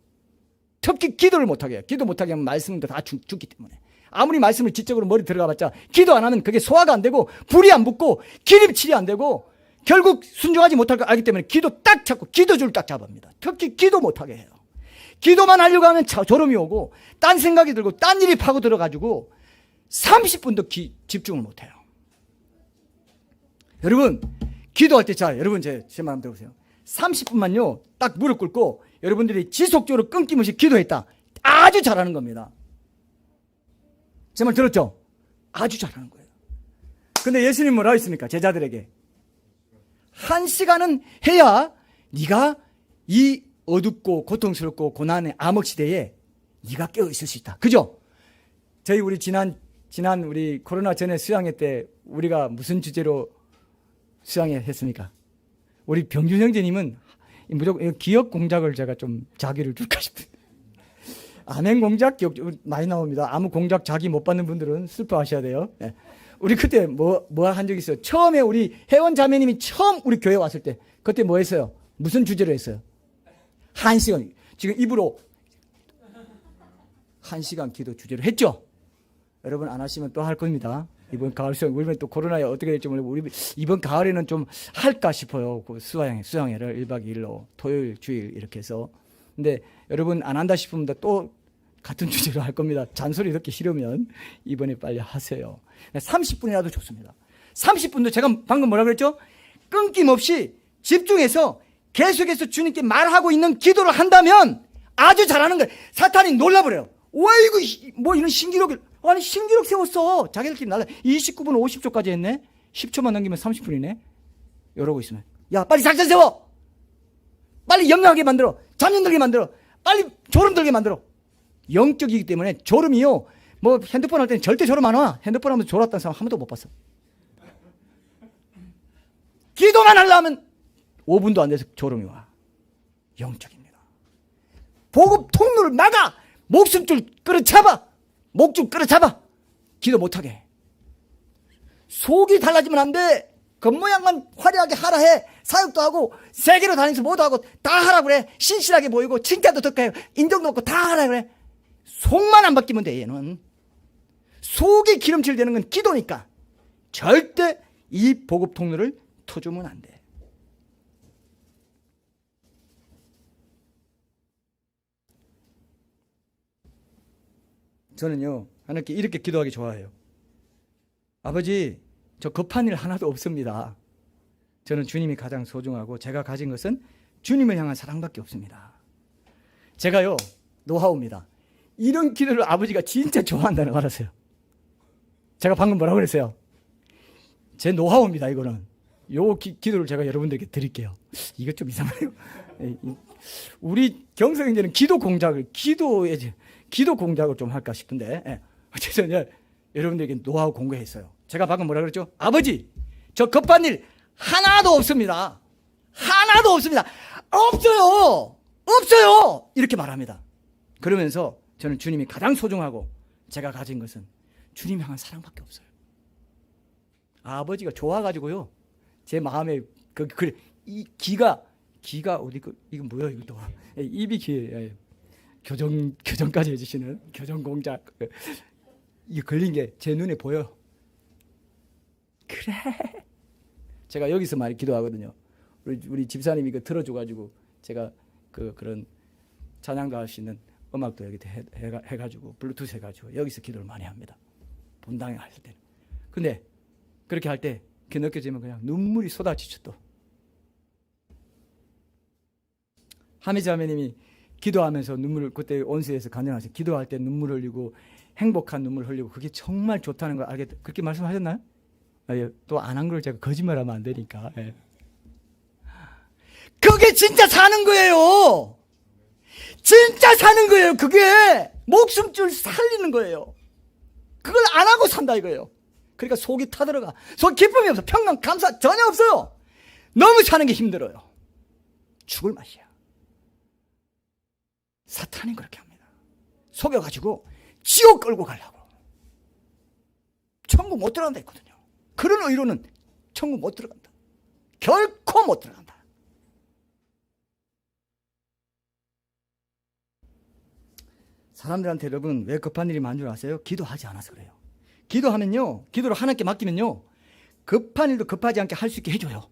특히 기도를 못하게 해요. 기도 못하게 하면 말씀도 다 죽기 때문에. 아무리 말씀을 지적으로 머리 들어가봤자 기도 안 하면 그게 소화가 안 되고 불이 안 붙고 기립칠이 안 되고 결국 순종하지 못할 걸 알기 때문에 기도 딱 잡고 기도줄 딱 잡습니다. 특히 기도 못하게 해요. 기도만 하려고 하면 졸음이 오고 딴 생각이 들고 딴 일이 파고 들어가지고 30분도 집중을 못해요. 여러분 기도할 때 여러분 제 마음 들어보세요. 30분만요 딱 무릎 꿇고 여러분들이 지속적으로 끊김없이 기도했다. 아주 잘하는 겁니다. 제 말 들었죠? 아주 잘하는 거예요. 근데 예수님 뭐라고 했습니까? 제자들에게 1시간은 해야 네가 이 어둡고 고통스럽고 고난의 암흑시대에 네가 깨어있을 수 있다. 그죠? 우리 지난 우리 코로나 전에 수양회 때 우리가 무슨 주제로 수양회 했습니까? 우리 병준 형제님은 무조건 기억 공작을 제가 좀 자기를 줄까 싶은데 암행 공작 기억 많이 나옵니다. 아무 공작 자기 못 받는 분들은 슬퍼하셔야 돼요. 네. 우리 그때 뭐 한 적 있어요. 처음에 우리 회원 자매님이 처음 우리 교회 왔을 때 그때 뭐 했어요? 무슨 주제로 했어요? 1시간. 지금 입으로 1시간 기도 주제로 했죠? 여러분 안 하시면 또 할 겁니다. 이번 가을 수양, 우리는 또 코로나에 어떻게 될지 모르고 우리 이번 가을에는 좀 할까 싶어요. 그 수양회를 1박 2일로 토요일 주일 이렇게 해서. 근데 여러분 안 한다 싶으면 또 같은 주제로 할 겁니다. 잔소리 듣기 싫으면 이번에 빨리 하세요. 30분이라도 좋습니다. 30분도 제가 방금 뭐라 그랬죠? 끊김없이 집중해서 계속해서 주님께 말하고 있는 기도를 한다면 아주 잘하는 거예요. 사탄이 놀라버려요. 왜 이거 뭐 이런 신기록을, 아니 신기록 세웠어. 자기들끼리 날라. 29분 50초까지 했네. 10초만 넘기면 30분이네. 이러고 있으면 야 빨리 작전 세워. 빨리 염려하게 만들어. 잠년 들게 만들어. 빨리 졸음 들게 만들어. 영적이기 때문에 졸음이요 뭐 핸드폰 할 때는 절대 졸음 안 와. 핸드폰 하면서 졸았다는 사람 한 번도 못 봤어. 기도만 하려면 5분도 안 돼서 졸음이 와. 영적입니다. 복음 통로를 막아. 목숨줄 끌어잡아. 목줄 끌어잡아. 기도 못하게 해. 속이 달라지면 안 돼. 겉모양만 화려하게 하라 해. 사역도 하고 세계로 다니면서 뭐도 하고 다 하라 그래. 신실하게 보이고 칭찬도 듣고 해. 인정도 얻고 다 하라 그래. 속만 안 바뀌면 돼. 얘는 속이 기름칠 되는 건 기도니까 절대 이 보급 통로를 터주면 안 돼. 저는요 하나님께 이렇게 기도하기 좋아해요. 아버지, 저 급한 일 하나도 없습니다. 저는 주님이 가장 소중하고 제가 가진 것은 주님을 향한 사랑밖에 없습니다. 제가요 노하우입니다. 이런 기도를 아버지가 진짜 좋아한다는 거 알았어요. 제가 방금 뭐라고 그랬어요? 제 노하우입니다. 이거는 요 기도를 제가 여러분들에게 드릴게요. 이거 좀 이상해요. 우리 경성형제는 기도 공작을 좀 할까 싶은데 어쨌든 여러분들에게 노하우 공개했어요. 제가 방금 뭐라 그랬죠? 아버지, 저 급한 일 하나도 없습니다. 하나도 없습니다. 없어요. 이렇게 말합니다. 그러면서 저는 주님이 가장 소중하고 제가 가진 것은 주님 향한 사랑밖에 없어요. 아버지가 좋아가지고요. 제 마음에 이 기가 어디 이거 뭐야 이거 또 입이 기 교정까지 해주시는 교정 공작 이게 걸린 게 제 눈에 보여. 그래. 제가 여기서 많이 기도하거든요. 우리 집사님이 그 들어줘가지고 제가 그런 찬양도 할 수 있는 음악도 여기 해가지고 블루투스 해가지고 여기서 기도를 많이 합니다. 본당에 할 때. 근데 그렇게 할 때 그렇게 느껴지면 그냥 눈물이 쏟아지죠 또. 하미자매님이 기도하면서 눈물을 그때 온수에서 간증하세요. 기도할 때 눈물 흘리고 행복한 눈물 흘리고 그게 정말 좋다는 걸 알겠다. 그렇게 말씀하셨나요? 또 안 한 걸 제가 거짓말하면 안 되니까. 예. 그게 진짜 사는 거예요. 진짜 사는 거예요. 그게 목숨줄 살리는 거예요. 그걸 안 하고 산다 이거예요. 그러니까 속이 타들어가. 속 기쁨이 없어. 평강 감사 전혀 없어요. 너무 사는 게 힘들어요. 죽을 맛이야. 사탄이 그렇게 합니다. 속여가지고 지옥 끌고 가려고. 천국 못 들어간다 했거든요. 그런 의로는 천국 못 들어간다. 결코 못 들어간다. 사람들한테 여러분 왜 급한 일이 많은 줄 아세요? 기도하지 않아서 그래요. 기도하면요, 기도를 하나님께 맡기면요, 급한 일도 급하지 않게 할 수 있게 해줘요.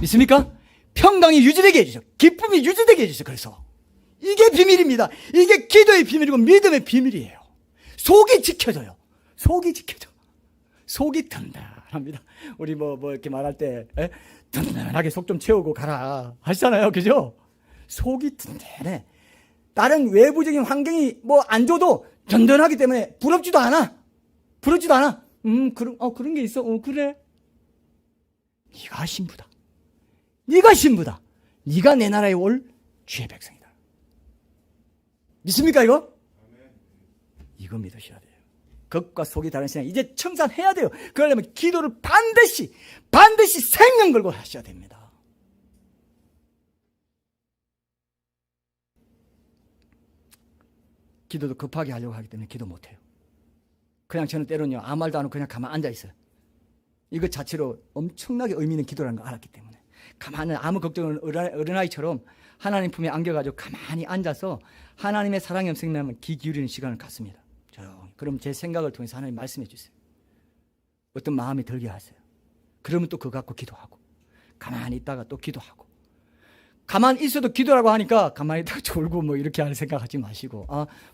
믿습니까? 평강이 유지되게 해주죠. 기쁨이 유지되게 해주죠. 그래서 이게 비밀입니다. 이게 기도의 비밀이고 믿음의 비밀이에요. 속이 지켜져요. 속이 지켜져. 속이 든든합니다. 우리 뭐 이렇게 말할 때 든든하게 속 좀 채우고 가라 하시잖아요. 그죠? 속이 든든해. 다른 외부적인 환경이 뭐 안 줘도 든든하기 때문에 부럽지도 않아. 그런 게 있어. 그래. 네가 신부다. 네가 내 나라에 올 주의 백성이다. 믿습니까 이거? 이거 믿으셔야 돼요. 겉과 속이 다른 신앙 이제 청산해야 돼요. 그러려면 기도를 반드시 생명 걸고 하셔야 됩니다. 기도도 급하게 하려고 하기 때문에 기도 못해요. 그냥 저는 때로는요 아무 말도 안 하고 그냥 가만 앉아있어요. 이것 자체로 엄청나게 의미 있는 기도라는 걸 알았기 때문에 가만히 아무 걱정을 어린아이처럼 하나님 품에 안겨가지고 가만히 앉아서 하나님의 사랑의 음성만 귀 기울이는 시간을 갖습니다. 조용히. 그럼 제 생각을 통해서 하나님 말씀해 주세요. 어떤 마음이 들게 하세요. 그러면 또 그거 갖고 기도하고 가만히 있다가 또 기도하고 가만히 있어도 기도라고 하니까 가만히 딱 졸고 뭐 이렇게 하는 생각하지 마시고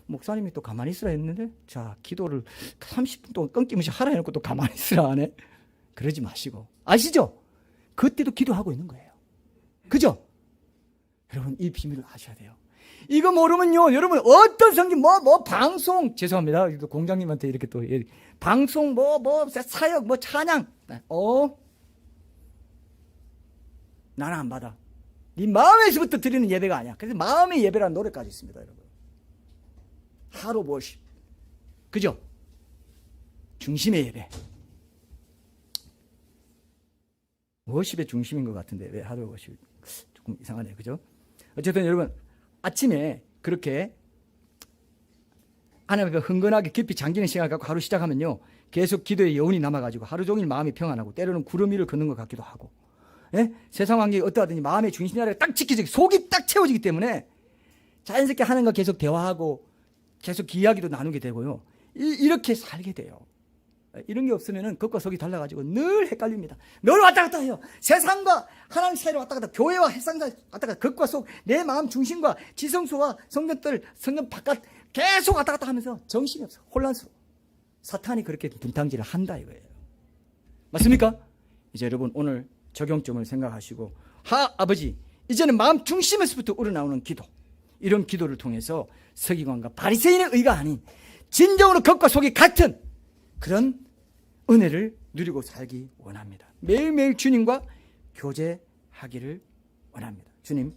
목사님이 또 가만히 있으라 했는데 자 기도를 30분 동안 끊김없이 하라 해놓고 또 가만히 있으라 하네. 그러지 마시고 아시죠? 그때도 기도하고 있는 거예요. 그죠? 여러분 이 비밀을 아셔야 돼요. 이거 모르면요 여러분 어떤 성경 방송 죄송합니다. 공장님한테 이렇게 또 방송 사역 찬양 나는 안 받아. 네 마음에서부터 드리는 예배가 아니야. 그래서 마음의 예배라는 노래까지 있습니다, 여러분. 하루 월십. 그죠? 중심의 예배. 워십의 중심인 것 같은데 왜 하루 워십 조금 이상하네요. 그죠? 어쨌든 여러분 아침에 그렇게 하나님 앞에 흥건하게 깊이 잠기는 시간을 갖고 하루 시작하면요, 계속 기도의 여운이 남아가지고 하루 종일 마음이 평안하고 때로는 구름 위를 걷는 것 같기도 하고, 예? 세상 환경이 어떠하든지 마음의 중심 자리가 딱 지켜지기, 속이 딱 채워지기 때문에 자연스럽게 하나님과 계속 대화하고 계속 이야기도 나누게 되고요, 이렇게 살게 돼요. 이런 게 없으면은 겉과 속이 달라가지고 늘 헷갈립니다. 늘 왔다 갔다 해요. 세상과 하나님 사이로 왔다 갔다, 교회와 세상 왔다 갔다, 겉과 속, 내 마음 중심과 지성소와 성전들, 성전 바깥 계속 왔다 갔다 하면서 정신이 없어. 혼란스러워. 사탄이 그렇게 분탕질을 한다 이거예요. 맞습니까? 이제 여러분 오늘 적용점을 생각하시고, 아버지, 이제는 마음 중심에서부터 우러나오는 기도, 이런 기도를 통해서 서기관과 바리새인의 의가 아닌 진정으로 겉과 속이 같은 그런 은혜를 누리고 살기 원합니다. 매일매일 주님과 교제하기를 원합니다. 주님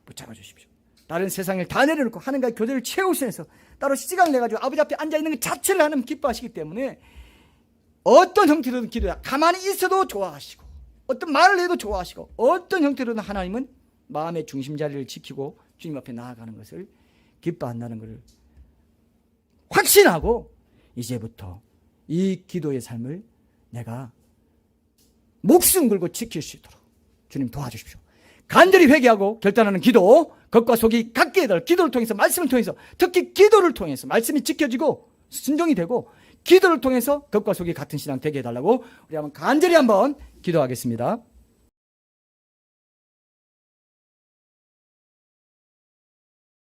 붙잡아 주십시오. 다른 세상을 다 내려놓고 하나님과 교제를 채우시면서 따로 시간을 내가지고 아버지 앞에 앉아있는 것 자체를 하나님 기뻐하시기 때문에 어떤 형태로든 기도야, 가만히 있어도 좋아하시고 어떤 말을 해도 좋아하시고 어떤 형태로든 하나님은 마음의 중심 자리를 지키고 주님 앞에 나아가는 것을 기뻐한다는 것을 확신하고, 이제부터 이 기도의 삶을 내가 목숨 걸고 지킬 수 있도록 주님 도와주십시오. 간절히 회개하고 결단하는 기도, 겉과 속이 같게 해달라. 기도를 통해서, 말씀을 통해서, 특히 기도를 통해서 말씀이 지켜지고 순종이 되고 기도를 통해서 겉과 속이 같은 신앙 되게 해달라고 우리 한번 간절히 한번 기도하겠습니다.